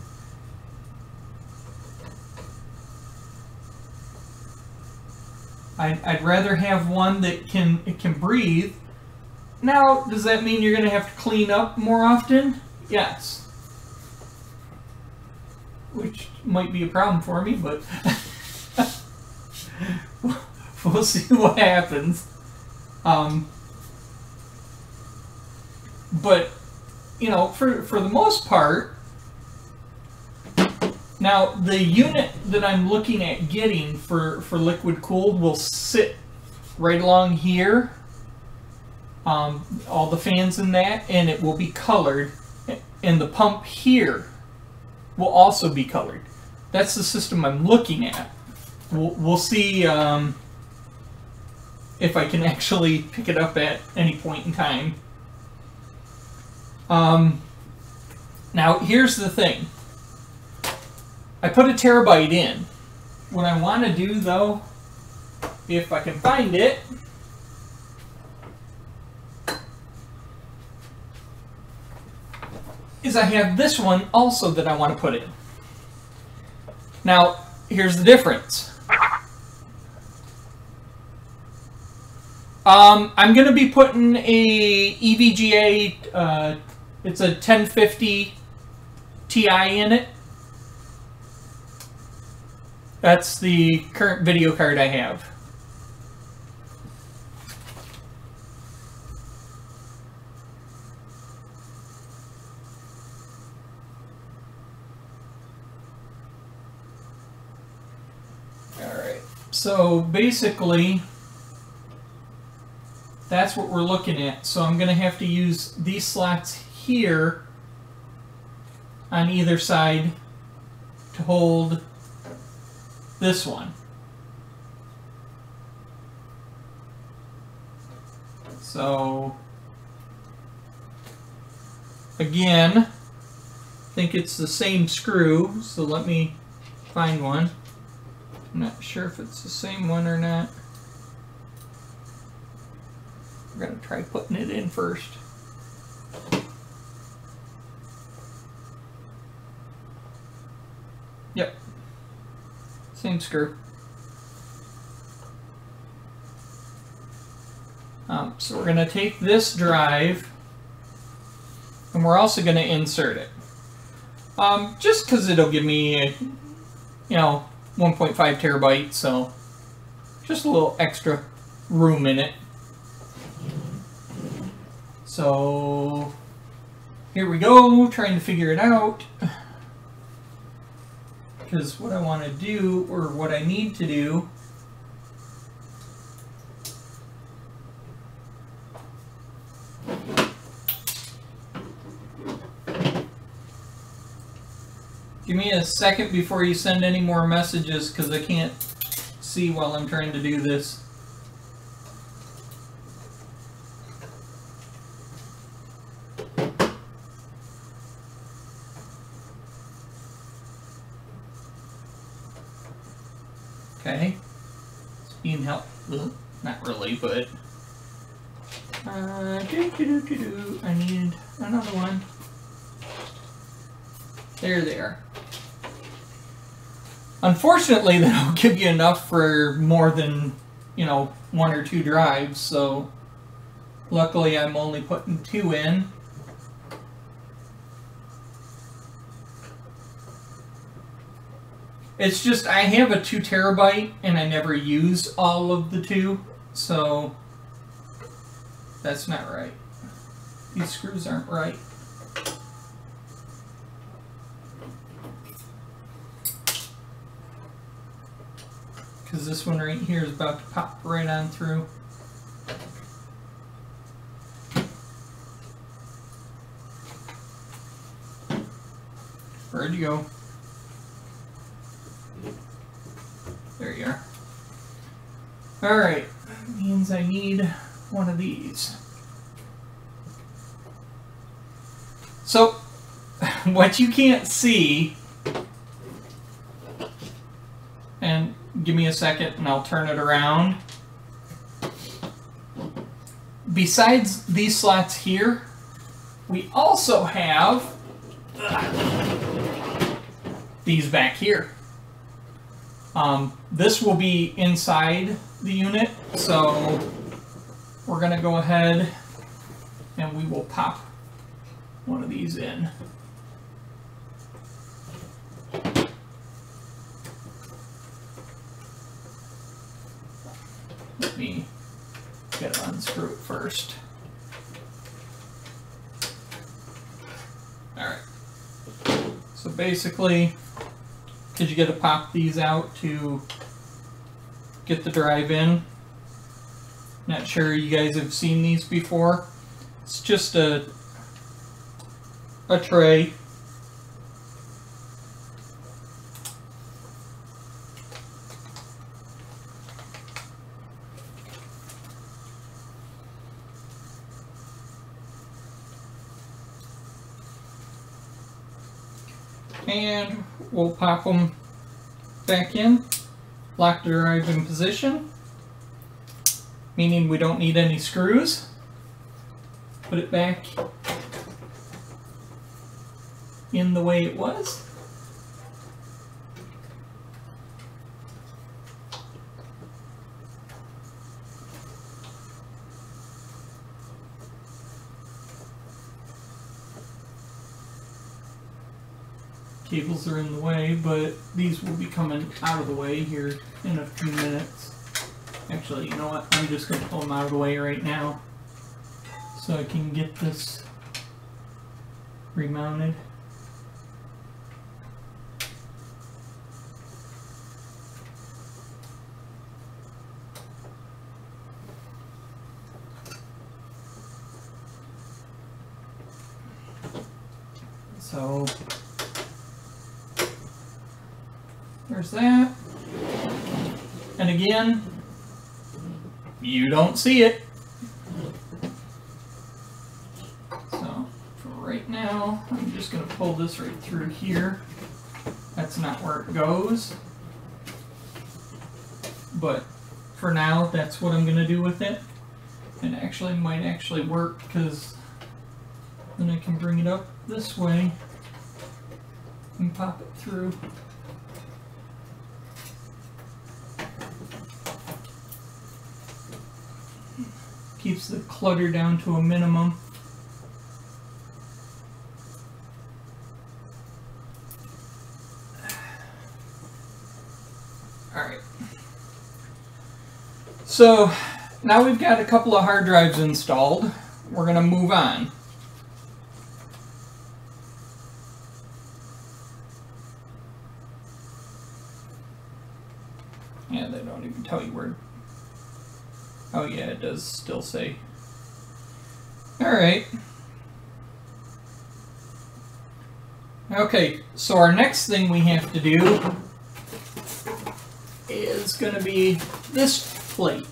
I'd rather have one that can breathe. Now, does that mean you're going to have to clean up more often? Yes. Which might be a problem for me, but we'll see what happens. But, for the most part, now the unit that I'm looking at getting for liquid cooled will sit right along here. All the fans in that, and it will be colored. And the pump here will also be colored. That's the system I'm looking at. We'll see. if I can actually pick it up at any point in time. Now, here's the thing. I put a terabyte in. What I want to do, though, if I can find it, is I have this one also that I want to put in. Now, here's the difference. I'm going to be putting a EVGA, it's a 1050 Ti in it. That's the current video card I have. Alright, so basically, that's what we're looking at. So I'm going to have to use these slots here on either side to hold this one. So again, I think it's the same screw, so let me find one. I'm not sure if it's the same one or not. We're going to try putting it in first. Yep. Same screw. So we're going to take this drive and we're also going to insert it. Just because it'll give me, 1.5 terabytes, so just a little extra room in it. So here we go, trying to figure it out. Because what I want to do, or what I need to do, give me a second before you send any more messages, because I can't see while I'm trying to do this. Okay, it's being helped. Not really, but I need another one. There they are. Unfortunately, they don't give you enough for more than, 1 or 2 drives, so luckily I'm only putting 2 in. It's just, I have a 2 terabyte and I never use all of the 2, so that's not right. These screws aren't right. Because this one right here is about to pop right on through. Where'd you go? There you are. Alright, that means I need one of these. So, what you can't see, and give me a second and I'll turn it around. Besides these slots here, we also have these back here. This will be inside the unit, so we're going to go ahead and we will pop one of these in. Let me get to unscrew it first. Alright. So basically, because you got to pop these out to get the drive in. Not sure you guys have seen these before. It's just a tray. And we'll pop them back in, lock the drive in position, meaning we don't need any screws. Put it back in the way it was. Cables are in the way, but these will be coming out of the way here in a few minutes. Actually, you know what? I'm just going to pull them out of the way right now so I can get this remounted. So there's that. And again, you don't see it. So for right now, I'm just going to pull this right through here. That's not where it goes. But for now, that's what I'm going to do with it. It actually might actually work because then I can bring it up this way and pop it through. Keeps the clutter down to a minimum. Alright. So now we've got a couple of hard drives installed. We're going to move on. Yeah, they don't even tell you where. Oh yeah, it does still say. Alright. Okay, so our next thing we have to do is going to be this plate.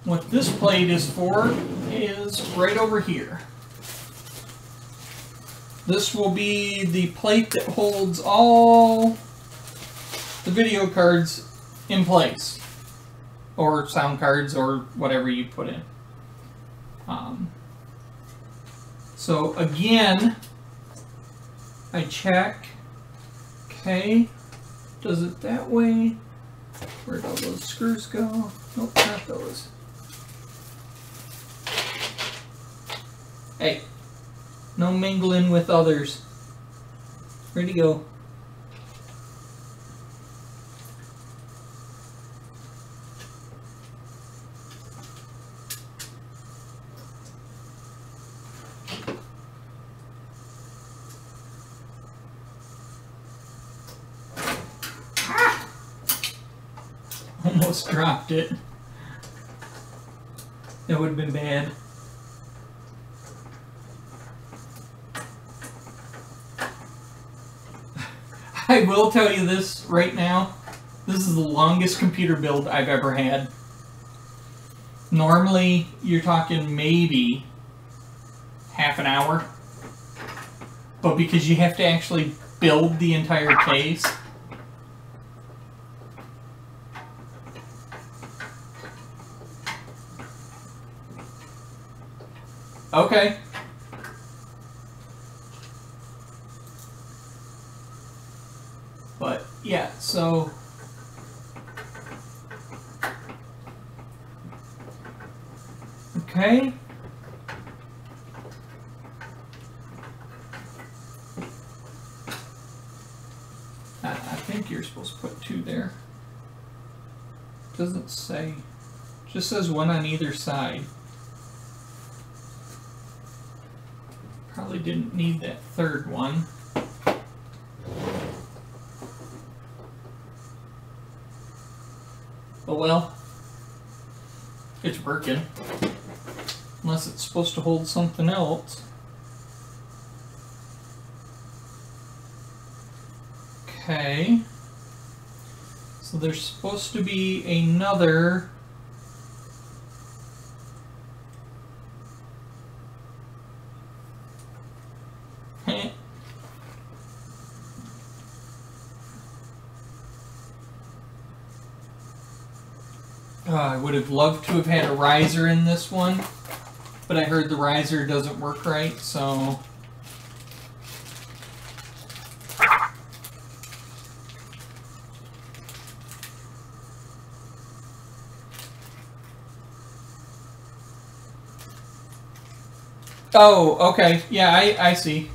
What this plate is for is right over here. This will be the plate that holds all the video cards in place, or sound cards, or whatever you put in. So again, I check, okay, does it that way? Where'd all those screws go? Nope, not those. Hey, no mingling with others. Where'd he go? Almost dropped it. That would have been bad. I will tell you this right now. This is the longest computer build I've ever had. Normally, you're talking maybe half an hour. But because you have to actually build the entire case, okay. But yeah, so okay. I think you're supposed to put 2 there. Doesn't say. Just says 1 on either side. Probably didn't need that 3rd one. Oh well. It's working. Unless it's supposed to hold something else. Okay. So there's supposed to be another I would have loved to have had a riser in this one, but I heard the riser doesn't work right, so... Oh, okay. Yeah, I see.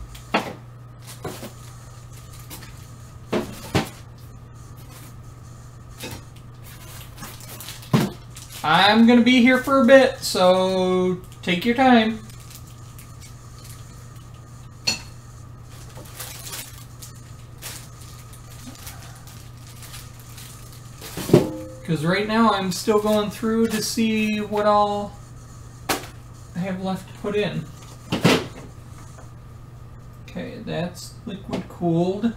I'm gonna be here for a bit, so take your time. Because right now I'm still going through to see what all I have left to put in. Okay, that's liquid cooled.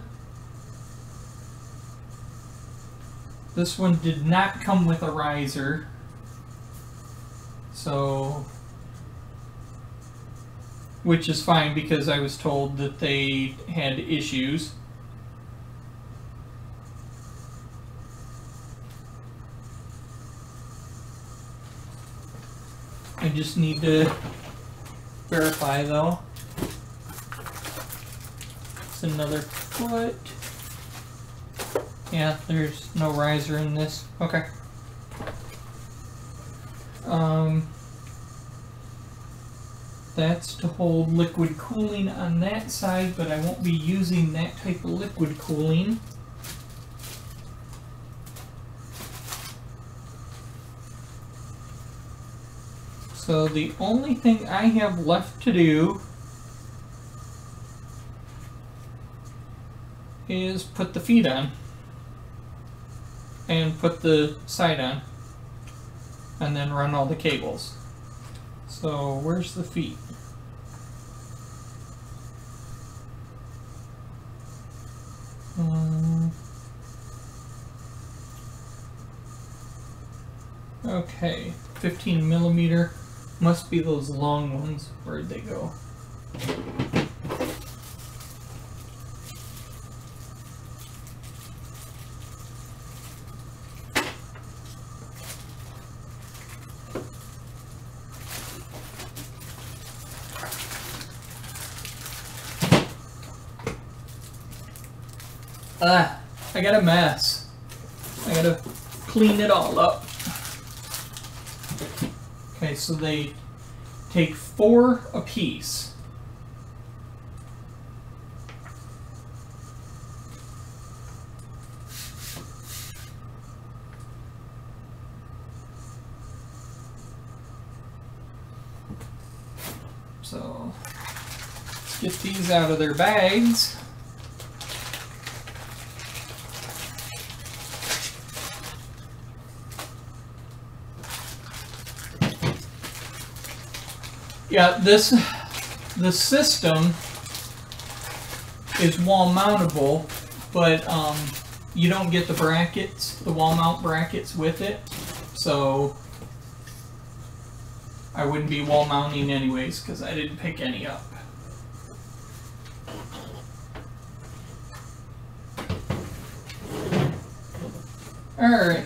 This one did not come with a riser. So, which is fine because I was told that they had issues. I just need to verify though. It's another foot. Yeah, there's no riser in this. Okay. That's to hold liquid cooling on that side, but I won't be using that type of liquid cooling. So the only thing I have left to do is put the feet on and put the side on and then run all the cables. So where's the feet? Okay, 15 millimeter. Must be those long ones. Where'd they go? I got a mess. I gotta clean it all up. Okay, so they take 4 apiece. So let's get these out of their bags. Yeah, the system is wall mountable, but you don't get the brackets, the wall mount brackets with it, so I wouldn't be wall mounting anyways because I didn't pick any up. Alright.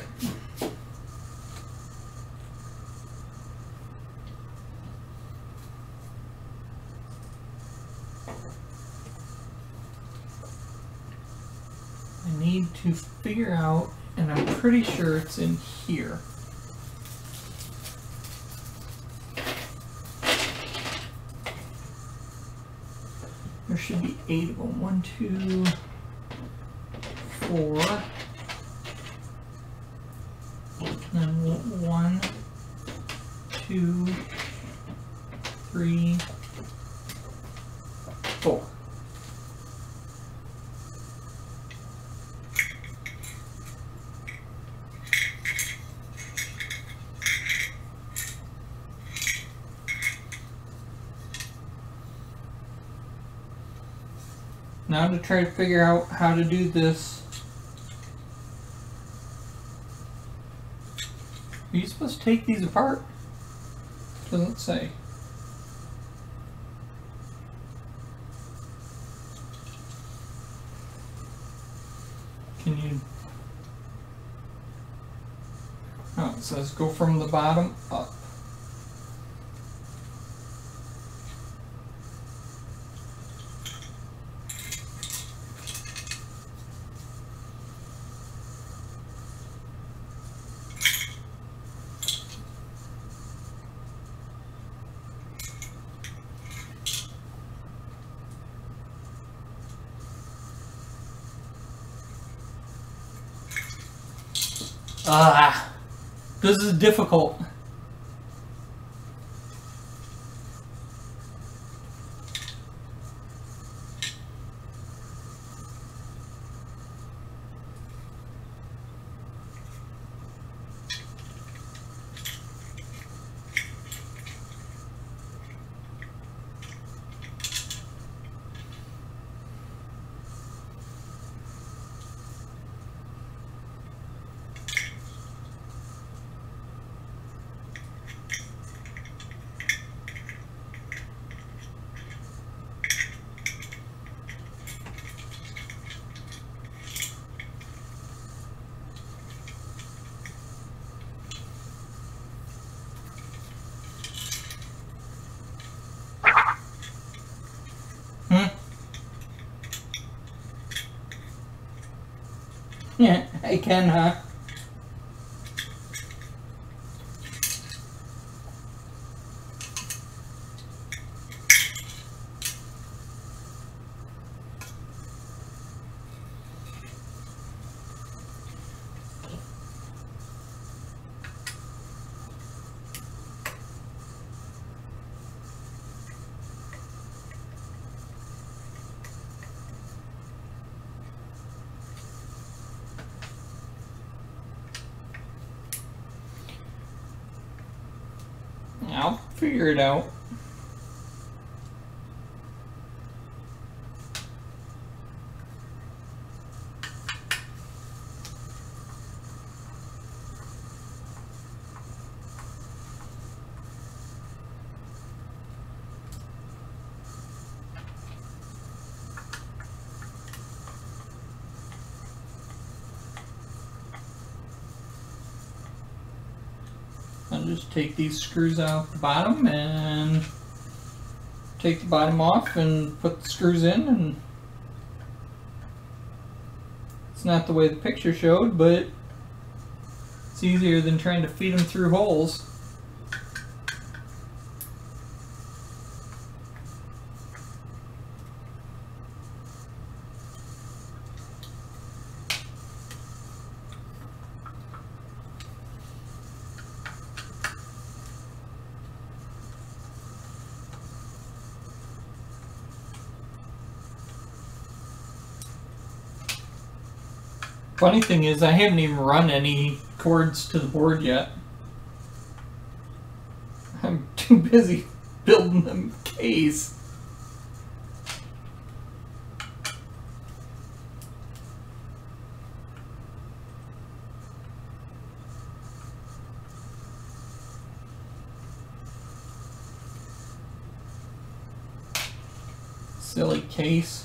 I need to figure out, and I'm pretty sure it's in here. There should be 8 of them. 1, 2, 4. And then 1, 2, 3, 4. Now to try to figure out how to do this. Are you supposed to take these apart? Doesn't say. Can you? Oh. It says go from the bottom up. This is difficult. Yeah, I can, huh? I'll figure it out. I'll just take these screws out the bottom and take the bottom off and put the screws in, and it's not the way the picture showed, but it's easier than trying to feed them through holes. Funny thing is, I haven't even run any cords to the board yet. I'm too busy building them case. Silly case.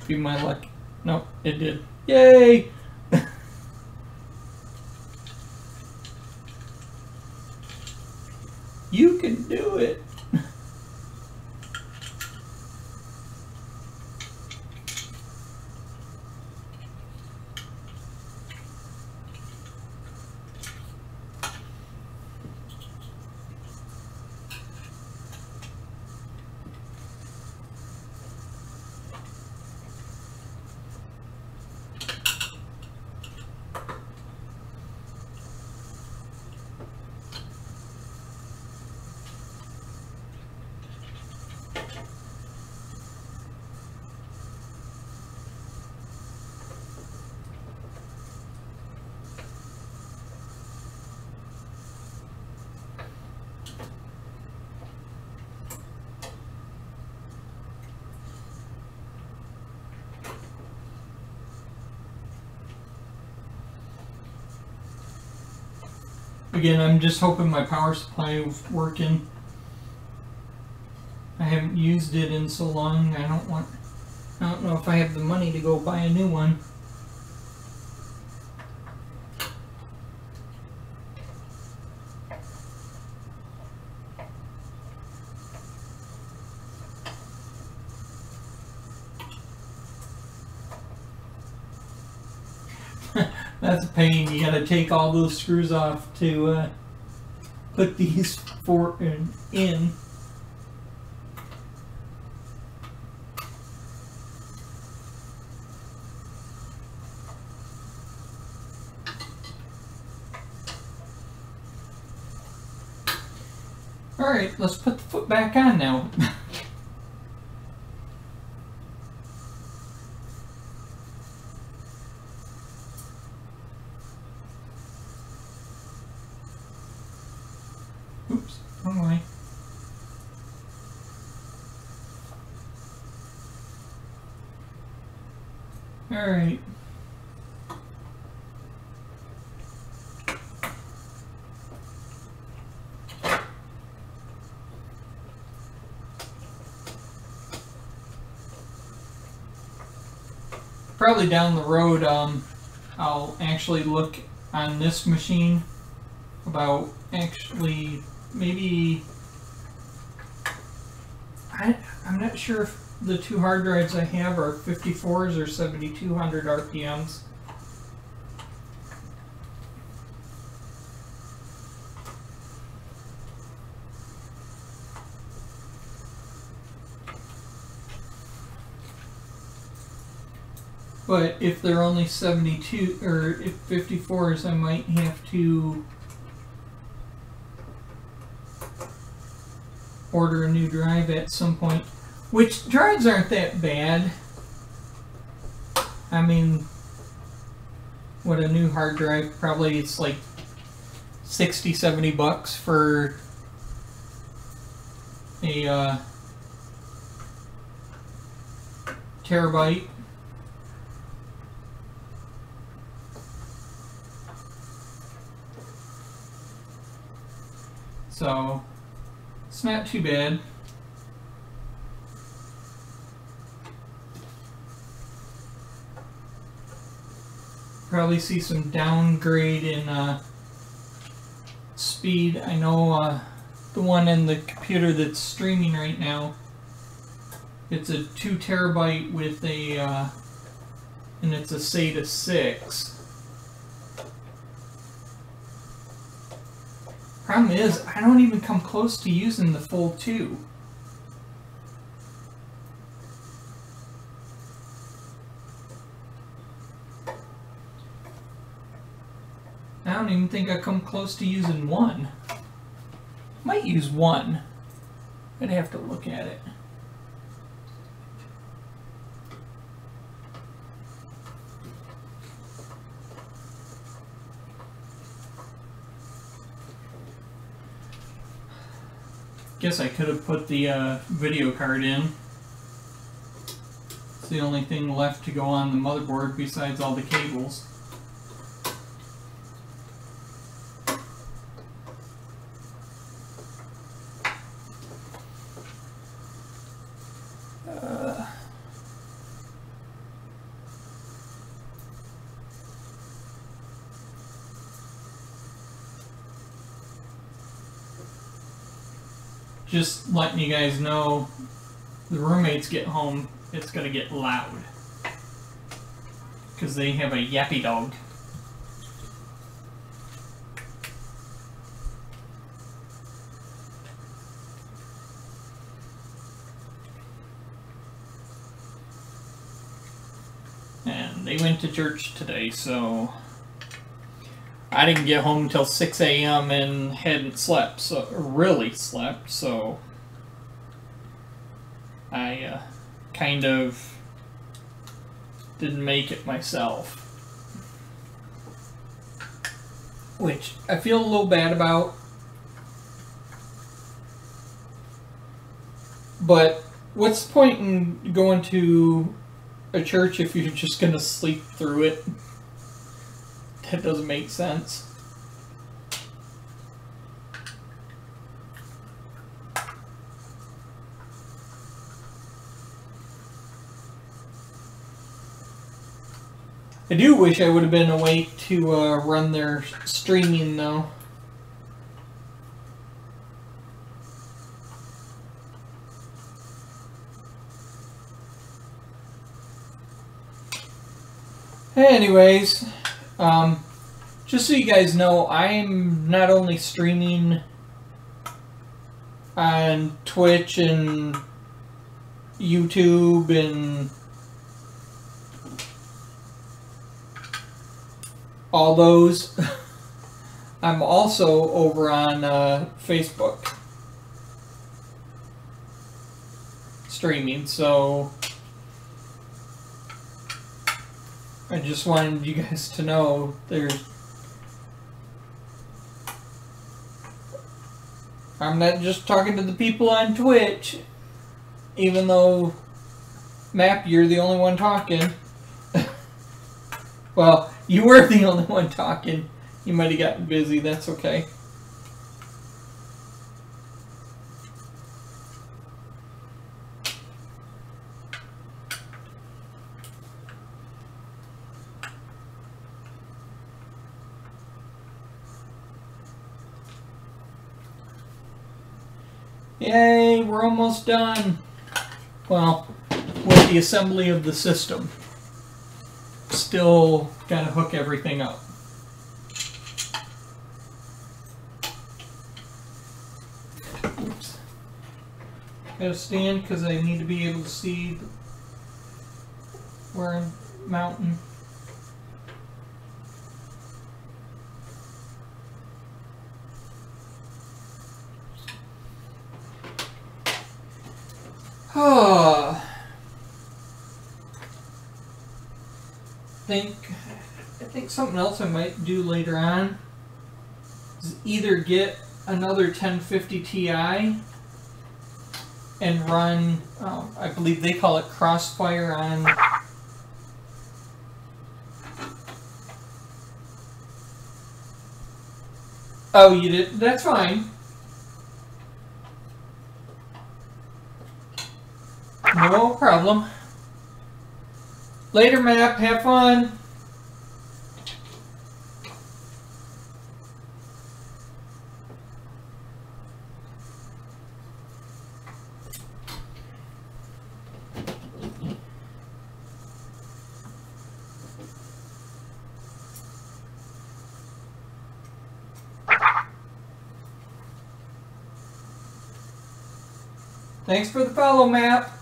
Be my luck. No, it did. Yay! You can do it. Again, I'm just hoping my power supply is working. I haven't used it in so long. I don't know if I have the money to go buy a new one. That's a pain. You gotta take all those screws off to put these in. Alright, let's put the foot back on now. Oops, wrong way. Alright. Probably down the road, I'll actually look on this machine about actually maybe I'm not sure if the two hard drives I have are 54s or 7200 RPMs. But if they're only 72 or if 54s, I might have to order a new drive at some point. Which drives aren't that bad. I mean, what a new hard drive, probably it's like 60, 70 bucks for a terabyte. So, it's not too bad. Probably see some downgrade in speed. I know the one in the computer that's streaming right now, it's a 2 terabyte with a, and it's a SATA 6. Problem is, I don't even come close to using the full 2. I don't even think I come close to using 1. Might use 1. I'd have to look at it. Guess I could have put the video card in. It's the only thing left to go on the motherboard besides all the cables. Just letting you guys know, the roommates get home, it's gonna get loud. Because they have a yappy dog. And they went to church today, so I didn't get home until 6 a.m. and hadn't slept, so really slept, so I kind of didn't make it myself. Which I feel a little bad about. But what's the point in going to a church if you're just going to sleep through it? That doesn't make sense. I do wish I would have been awake to run their streaming though. Anyways, just so you guys know, I'm not only streaming on Twitch and YouTube and all those. I'm also over on Facebook streaming, so I just wanted you guys to know I'm not just talking to the people on Twitch, even though Map, you're the only one talking. Well, you were the only one talking. You might have gotten busy, that's okay. Yay, we're almost done. Well, with the assembly of the system. Still gotta hook everything up. Oops. Gotta stand because I need to be able to see where I'm mounting. I think something else I might do later on is either get another 1050 Ti and run, I believe they call it Crossfire on Oh, you did? That's fine. No problem. Later, Map. Have fun. Thanks for the follow, Map.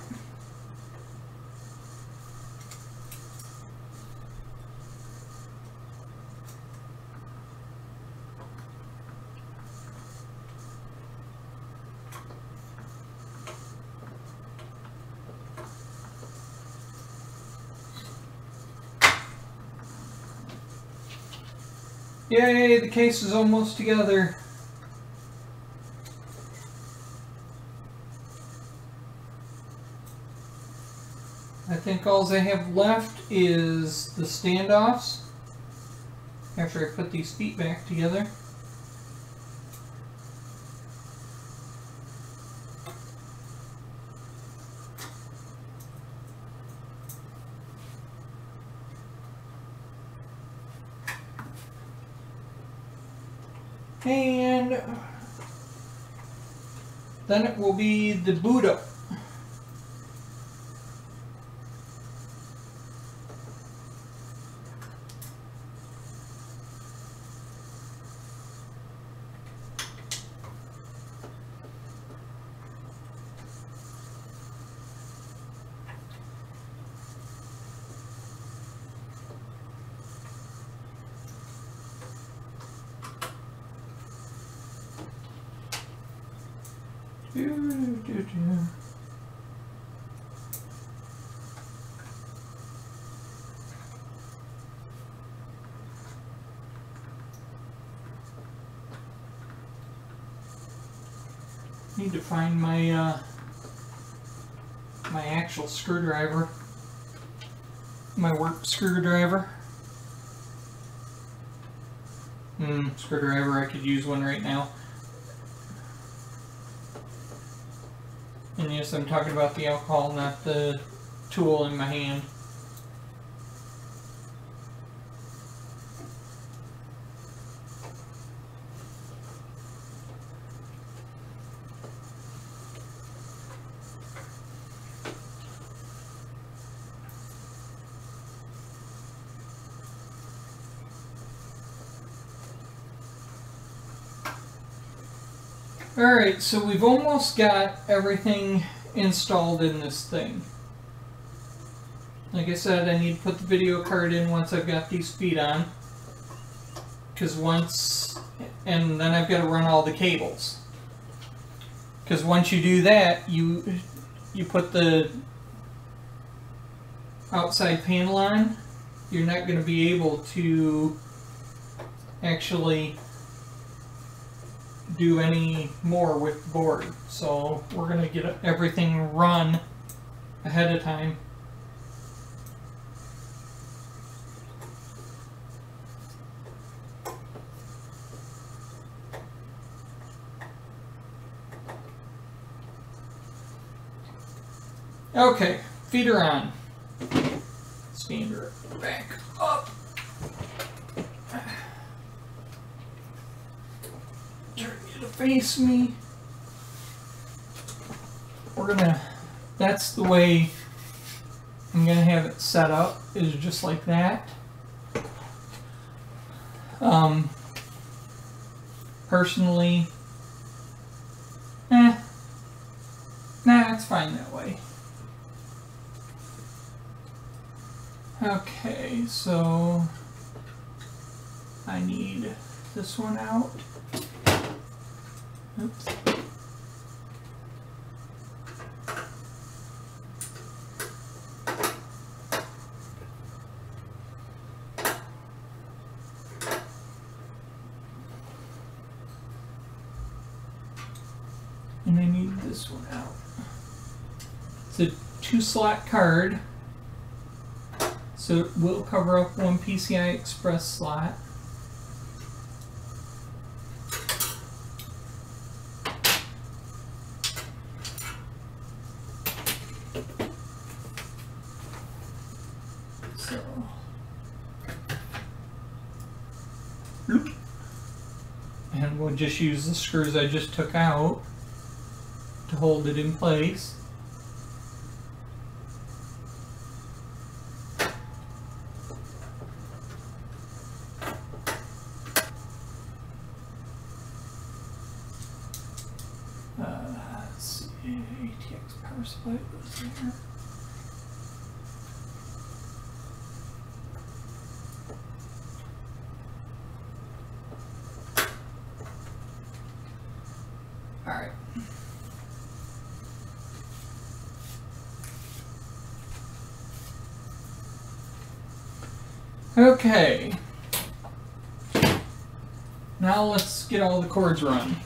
Yay, the case is almost together. I think all I have left is the standoffs after I put these feet back together. And then it will be the boot up. Need to find my my actual screwdriver, my work screwdriver. Screwdriver, I could use one right now. And yes, I'm talking about the alcohol, not the tool in my hand. Alright, so we've almost got everything installed in this thing. Like I said, I need to put the video card in once I've got these feet on. And then I've got to run all the cables. Because once you do that, you put the outside panel on, you're not going to be able to actually do any more with the board. So we're going to get everything run ahead of time. Okay, feet are on. Stand her back up. Turn you to face me. That's the way I'm gonna have it set up, is just like that. Personally, nah, it's fine that way. Okay, so I need this one out. Oops. And I need this one out. It's a 2-slot card. So it will cover up one PCI Express slot. So, and we'll just use the screws I just took out to hold it in place. ATX power supply goes there. Alright. Okay. Now let's get all the cords run.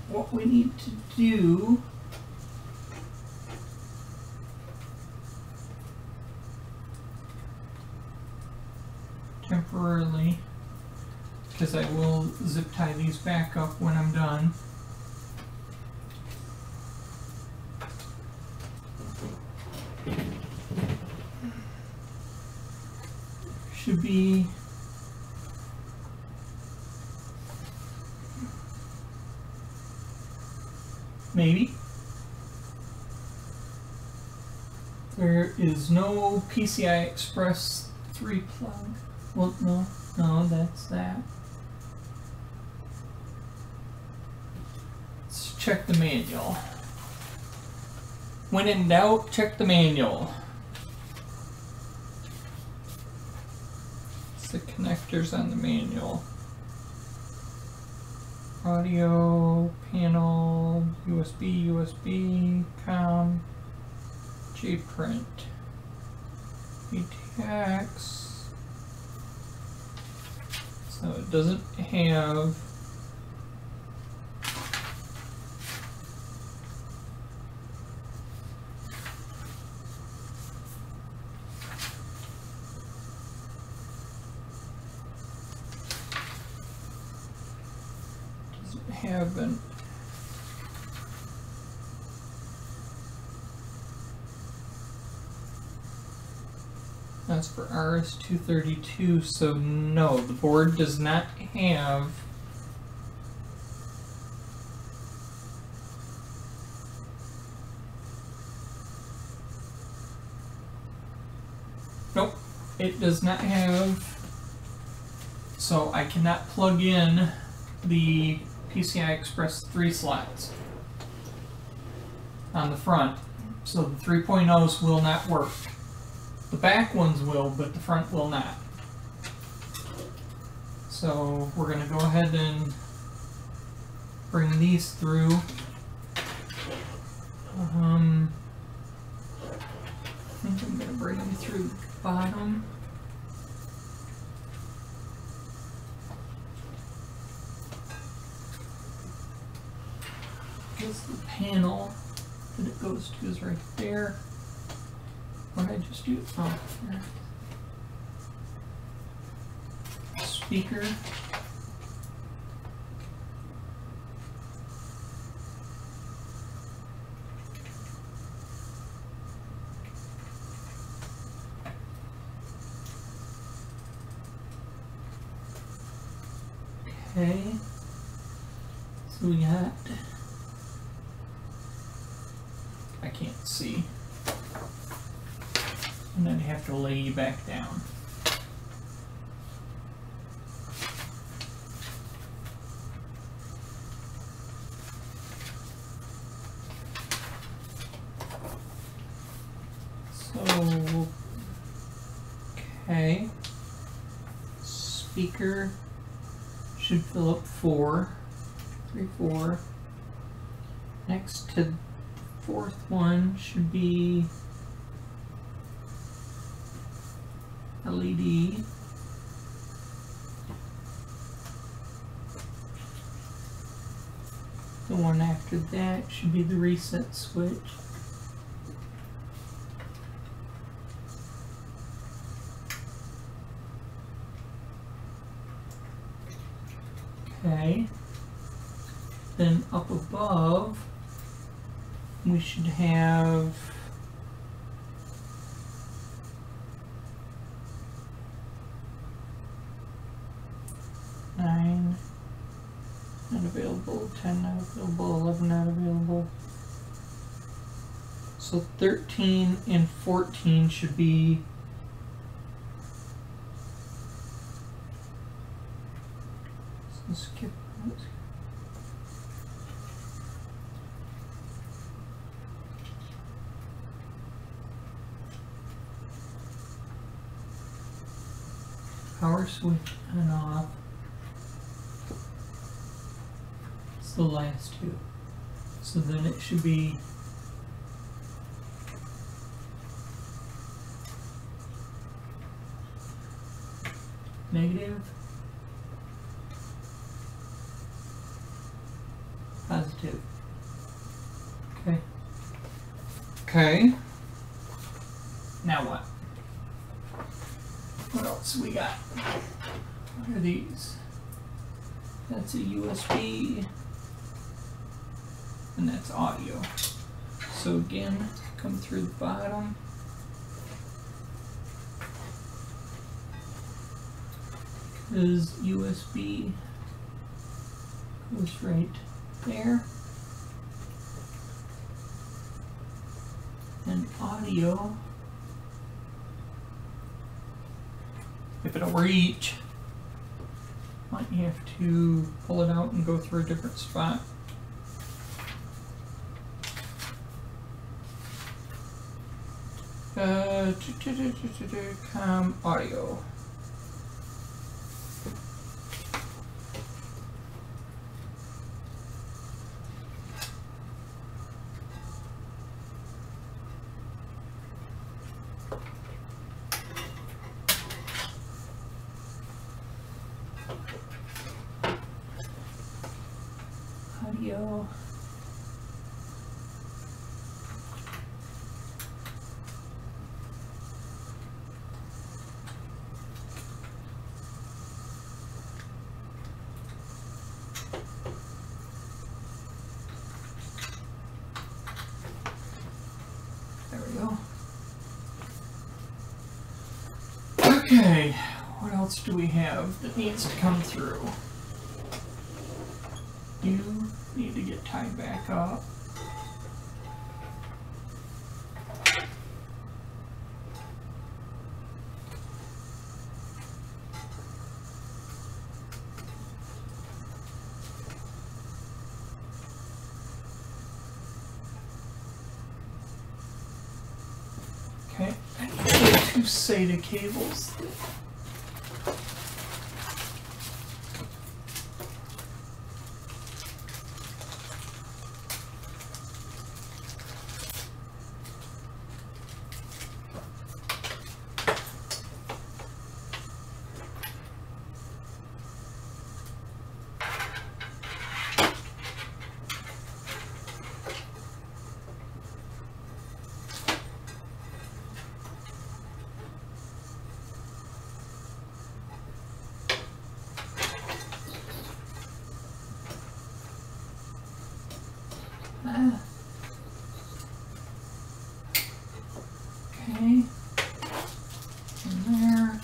What we need to do temporarily, because I will zip tie these back up when I'm done. Should be maybe. There is no PCI Express 3 plug. Well, no, that's that. Let's check the manual. When in doubt, check the manual. It's the connectors on the manual. Audio, panel, USB, COM, JPrint, ATX. So it doesn't have an that's for RS-232, so no, the board does not have nope, it does not have, so I cannot plug in the PCI Express 3 slots on the front. So the 3.0s will not work. The back ones will, but the front will not. So we're going to go ahead and bring these through. I think I'm going to bring them through the bottom. Because the panel that it goes to is right there. What did I just do? Oh, here. Speaker. Okay. So we got, I can't see. And then have to lay you back down. So, okay. Speaker should fill up 4. Next to the fourth one should be LED. The one after that should be the reset switch. Okay. Then up above, we should have nine not available, 10 not available, 11 not available. So 13 and 14 should be skip. Power switch on off. It's the last two. So then it should be negative, positive. Okay. Okay. Now what? What else we got? What are these? That's a USB, and that's audio. So again, come through the bottom. Because USB goes right there. And audio, if it'll reach, might have to pull it out and go through a different spot. Audio. Audio. There we go. Okay, what else do we have that needs to come through? You need to get tied back up. two SATA cables. Okay, from there.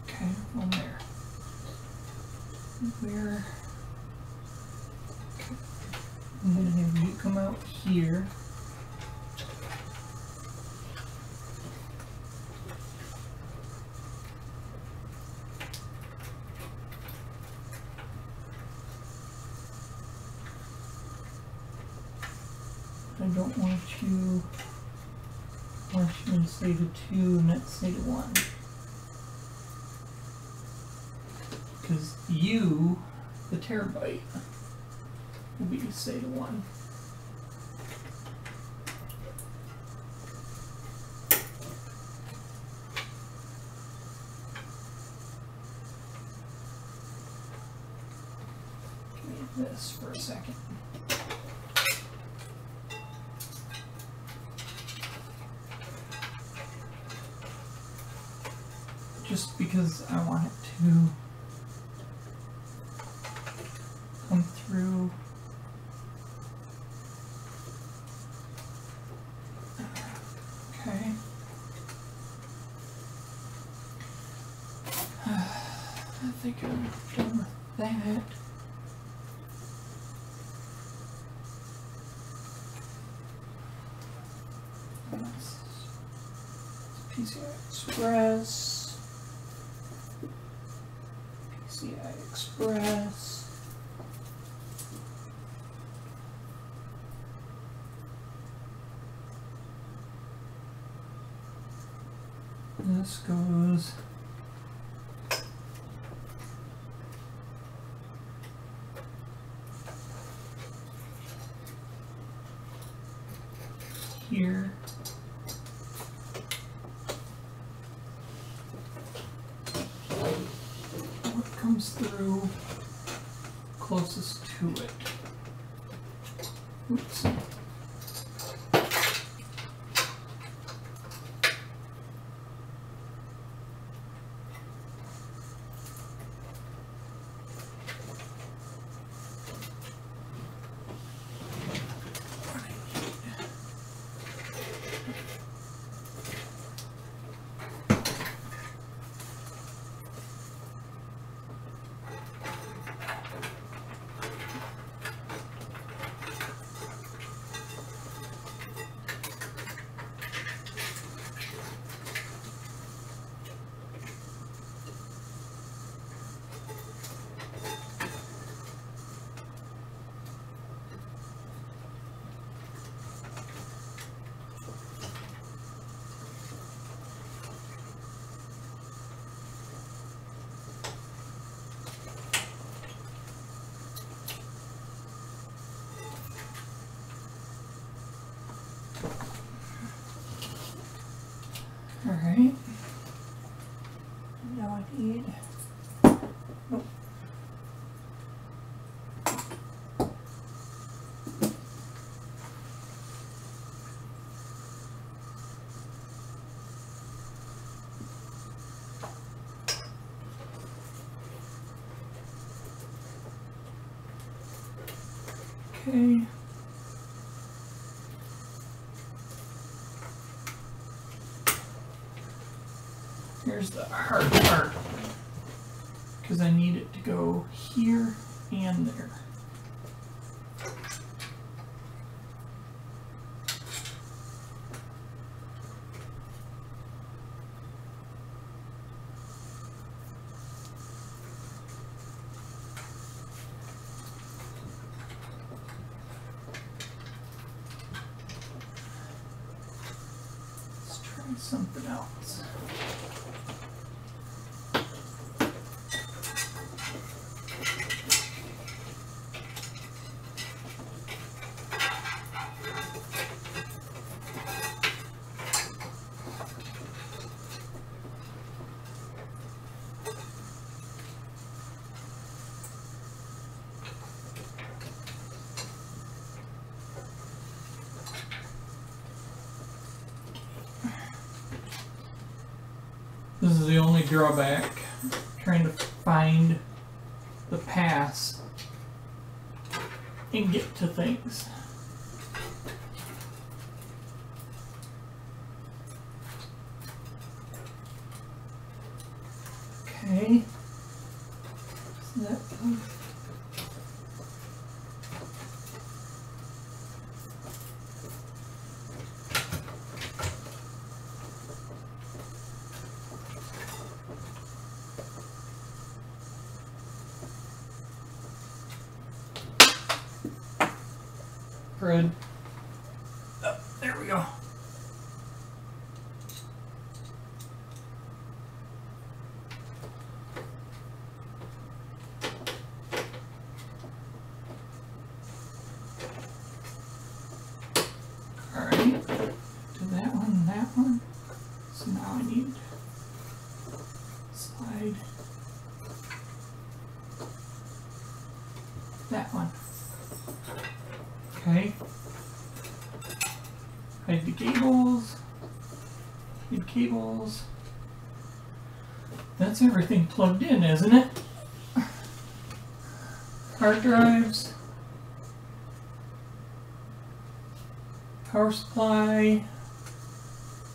Okay, from there. Where? I'm gonna have you come out here. I don't want you in SATA 2, not SATA 1. Because you, the terabyte, will be SATA 1. Give me this for a second. Just because I want it to come through. Okay. I think I'm done with that. That's PCI Express. PCI Express. This goes here. What comes through closest to it? Oops. All right. Now I need. Oh. Okay. Here's the hard part, because I need it to go here and there. something else. This is the only drawback, trying to find the paths and get to things. Okay. So that goes. Grid. Oh, there we go. Alright, do that one and that one. So now I need slide that one. Okay. Hide the cables. Hide cables. That's everything plugged in, isn't it? Hard drives. Power supply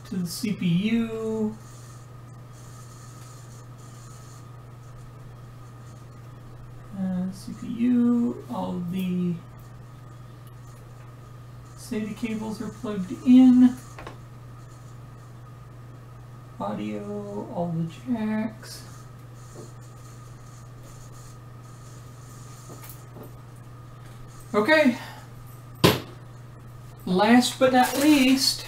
to the CPU. CPU, all of the SATA cables are plugged in. Audio, all the jacks. Okay. Last but not least,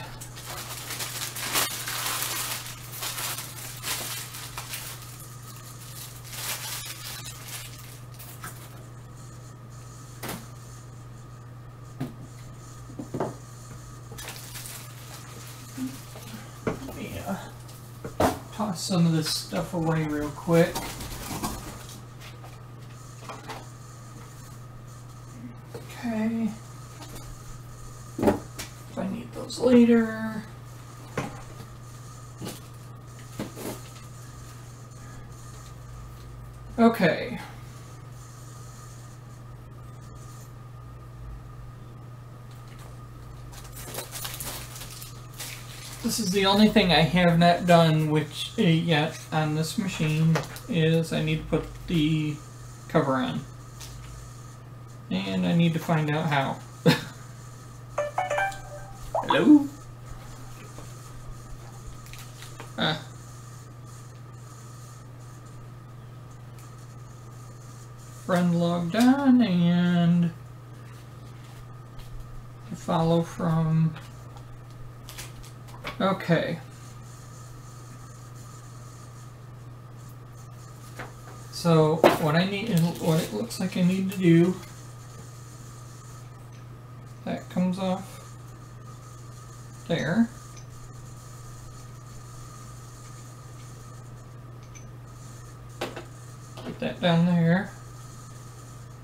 toss some of this stuff away real quick. Okay. If I need those later. Okay. This is the only thing I have not done which yet on this machine is I need to put the cover on. And I need to find out how. Hello? Friend logged on and I follow from. Okay. So what I need, what it looks like I need to do, that comes off there. Put that down there.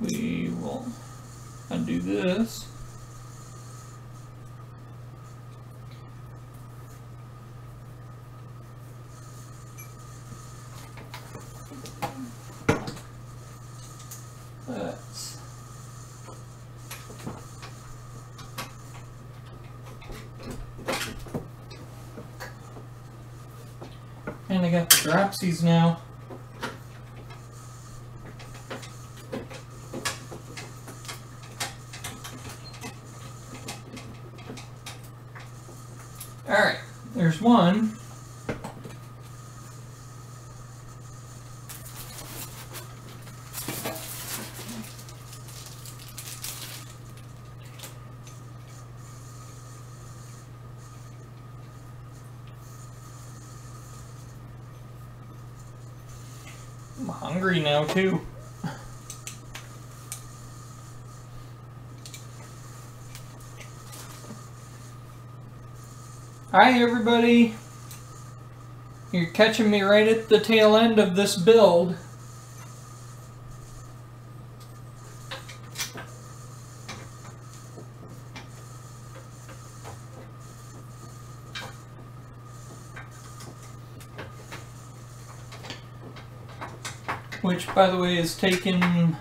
We will undo this. And I got the dropsies now. Alright, there's one. I'm hungry now too. Hi everybody. You're catching me right at the tail end of this build. Which, by the way, is taken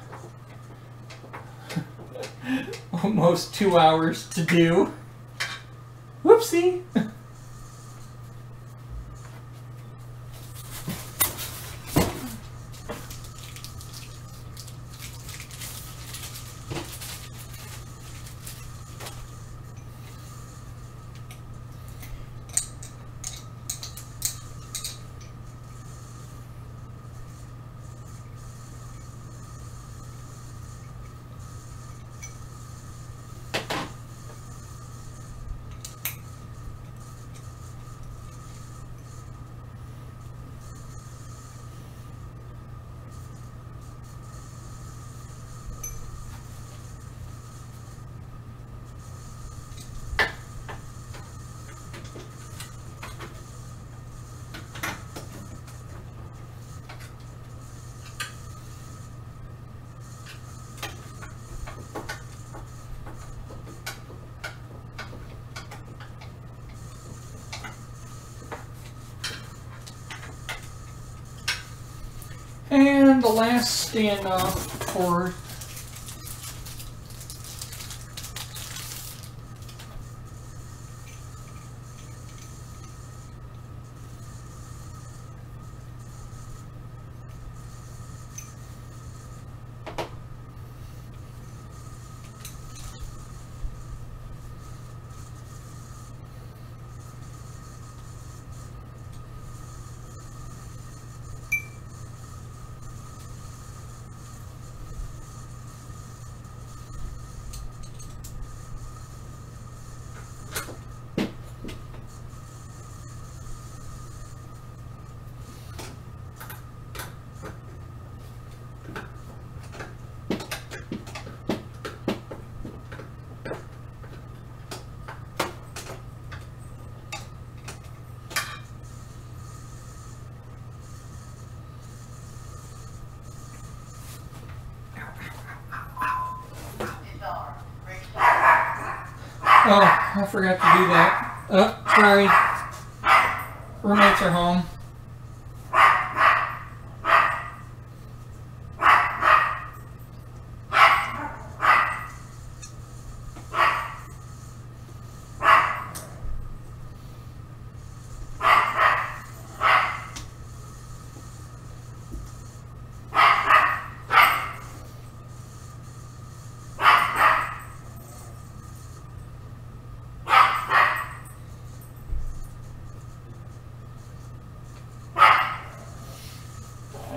almost 2 hours to do. Whoopsie! And the last standoff for oh, I forgot to do that. Oh, sorry. Roommates are home.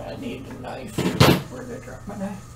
I need a knife. Where did I drop my knife?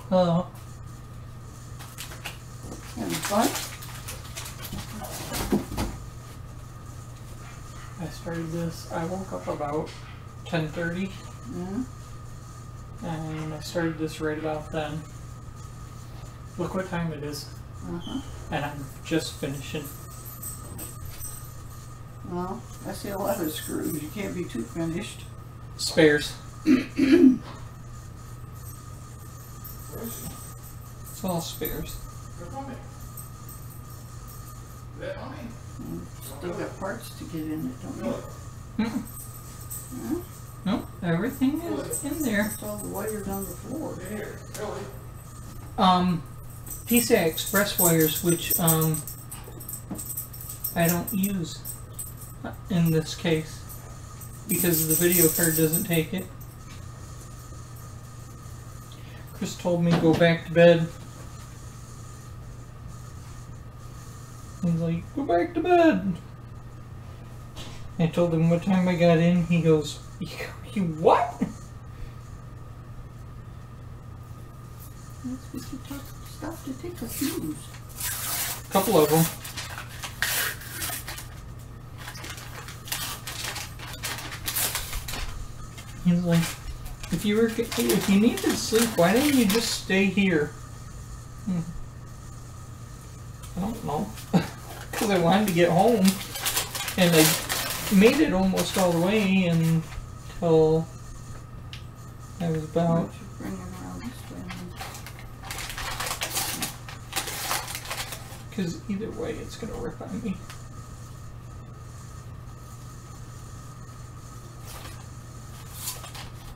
Hello. Having fun? I started this. I woke up about 10:30, Yeah. and I started this right about then. Look what time it is, Uh-huh. and I'm just finishing. Well, I see a lot of screws. You can't be too finished. Spares. It's all spares. Still got parts to get in it, don't you? Mm. Yeah. Nope, everything is in there. It's all the wires on the floor. PCI Express wires, which I don't use in this case because the video card doesn't take it. Chris told me to go back to bed. He's like, go back to bed. I told him what time I got in. He goes, you what? That's what you stop to take a fuse. A couple of them. He's like, if you needed sleep, why didn't you just stay here? I don't know. Because I wanted to get home, and I made it almost all the way until I was Why about. don't you bring it around this way? Because either way, it's gonna rip on me.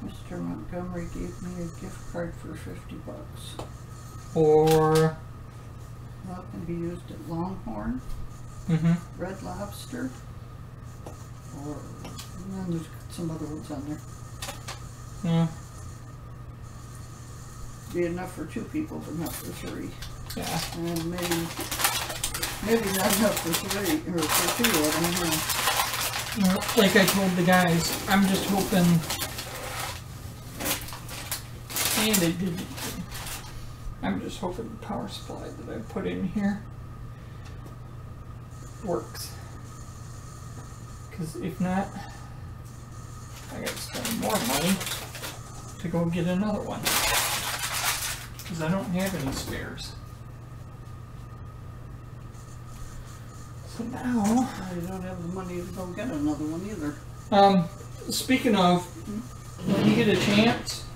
Mr. Montgomery gave me a gift card for $50. Or. Well, it can be used at Longhorn, Red Lobster, or and then there's some other ones on there. Yeah. Be enough for 2 people, but not for 3. Yeah. And maybe not enough for 3 or for 2. I don't know. Well, like I told the guys, I'm just hoping. And it didn't. I'm just hoping the power supply that I put in here works. Because if not, I gotta spend more money to go get another one. Because I don't have any spares. So now, You don't have the money to go get another one either. speaking of, when you get a chance,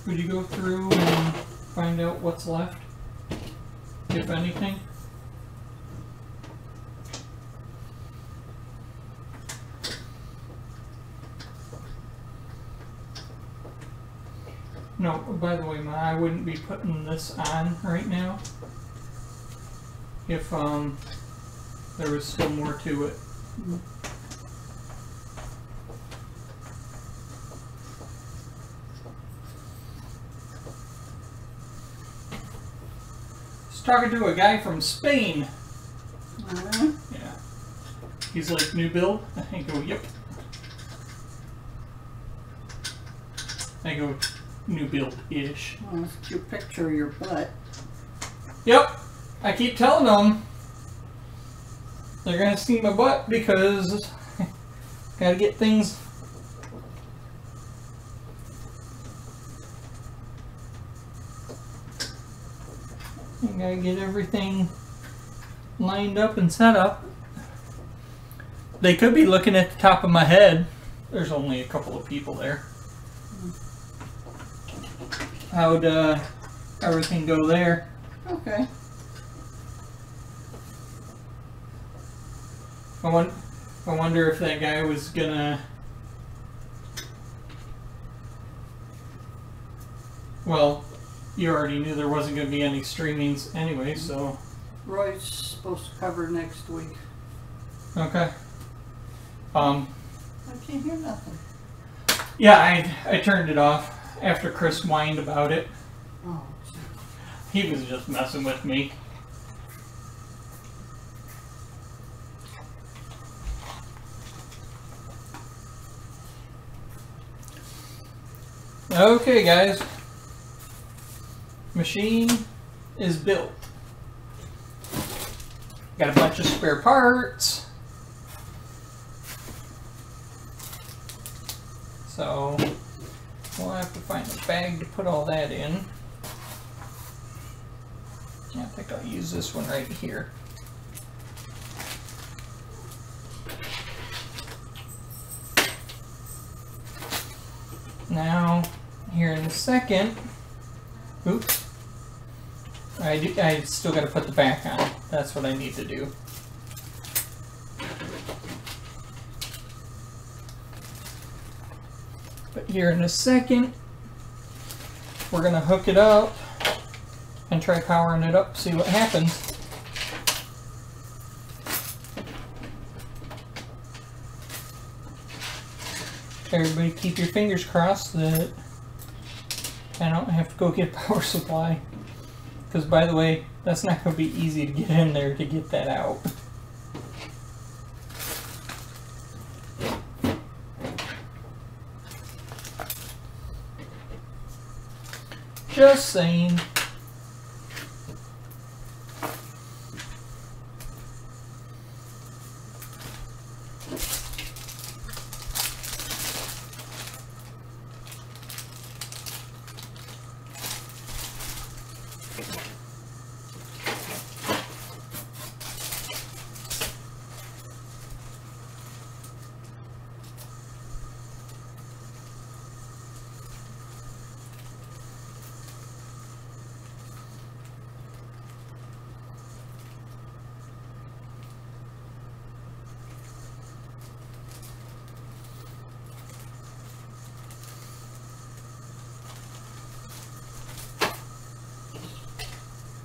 would you go through and find out what's left, if anything? No, by the way, Ma, I wouldn't be putting this on right now if there was still more to it. Talking to a guy from Spain. Yeah. He's like, new build? I go, yep. I go, new build-ish. Well, if you picture your butt. Yep. I keep telling them they're gonna see my butt because gotta get things. I gotta get everything lined up and set up. They could be looking at the top of my head. There's only a couple of people there. How'd everything go there? Okay. I wonder if that guy was gonna. Well, you already knew there wasn't gonna be any streamings anyway, so. Roy's supposed to cover next week. Okay. I can't hear nothing. Yeah, I turned it off after Chris whined about it. Oh. He was just messing with me. Okay, guys. machine is built. Got a bunch of spare parts. So we'll have to find a bag to put all that in. I think I'll use this one right here. Now, here in a second, oops, I still got to put the back on. That's what I need to do. But here in a second, we're going to hook it up and try powering it up, see what happens. Everybody keep your fingers crossed that I don't have to go get a power supply. Because by the way, that's not going to be easy to get in there to get that out. Just saying.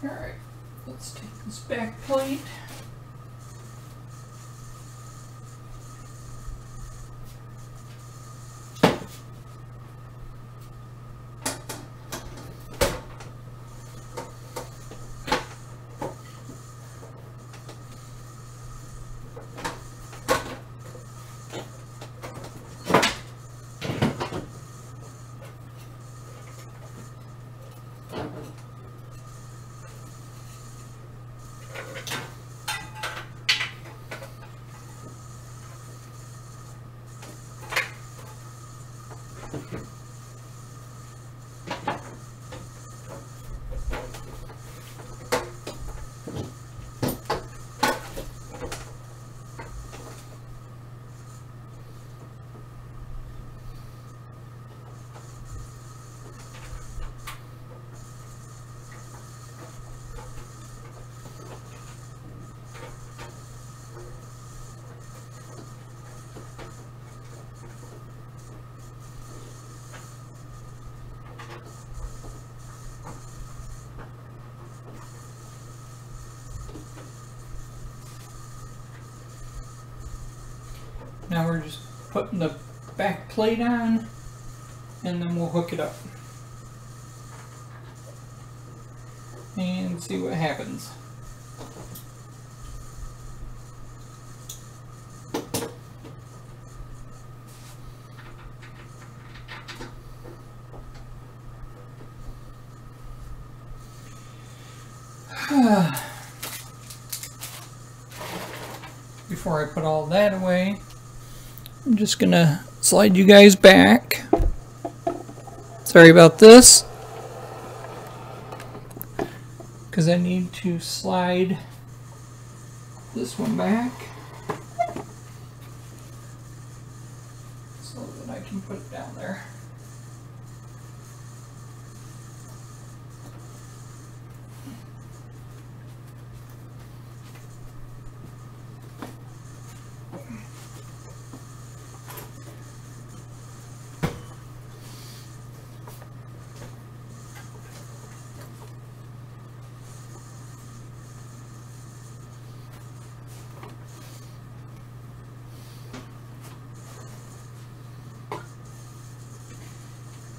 Alright, let's take this back plate. Now we're just putting the back plate on, and then we'll hook it up and see what happens. Before I put all that away, I'm just gonna slide you guys back. Sorry about this, because I need to slide this one back so that I can put it down there.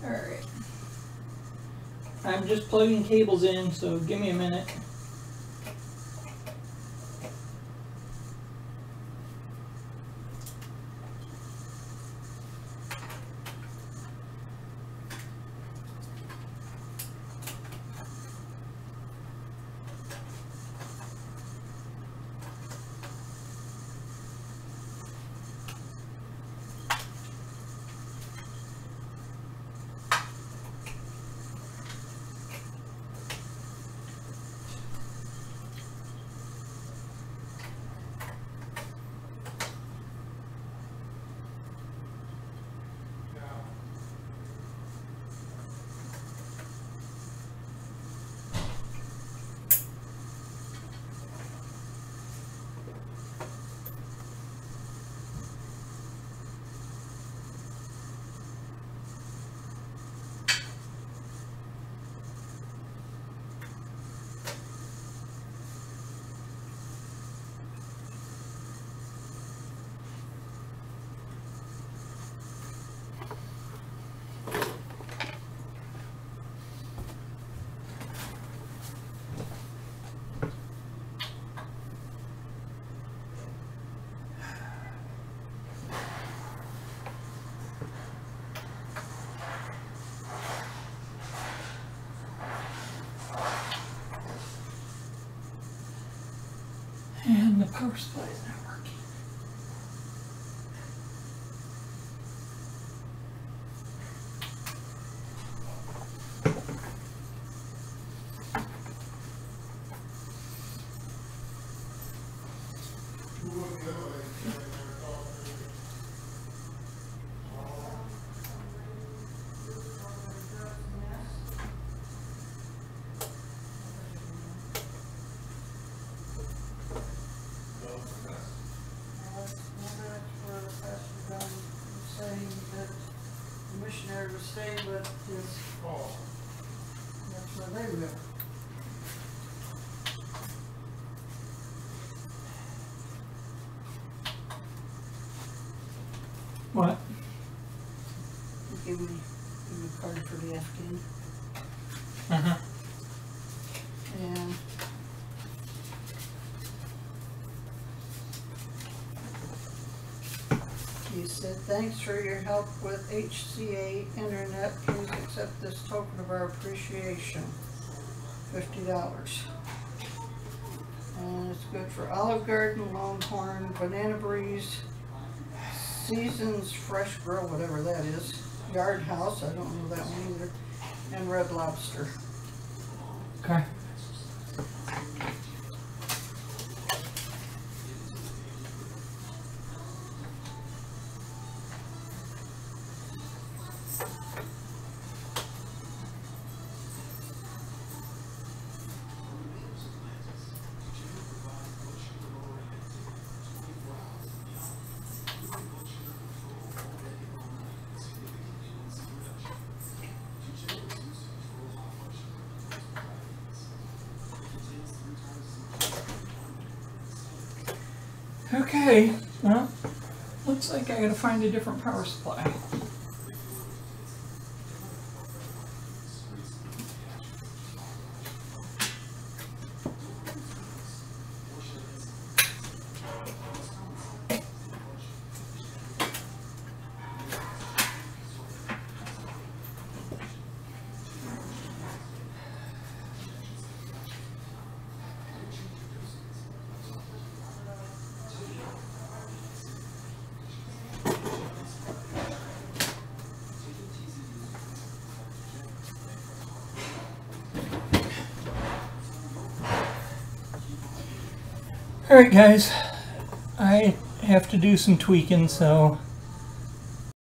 Alright. I'm just plugging cables in, so give me a minute. power supply is not working. Missionary was staying with his fall. That's where they live. What? Give me a card for the Afghan. Uh-huh. And he said, thanks for your help with HCA Internet. Please accept this token of our appreciation. $50. And it's good for Olive Garden, Longhorn, Banana Breeze, Seasons Fresh Grill, whatever that is, Yard House, I don't know that one either, and Red Lobster. Okay. Okay, well, looks like I gotta find a different power supply. Alright guys, I have to do some tweaking, so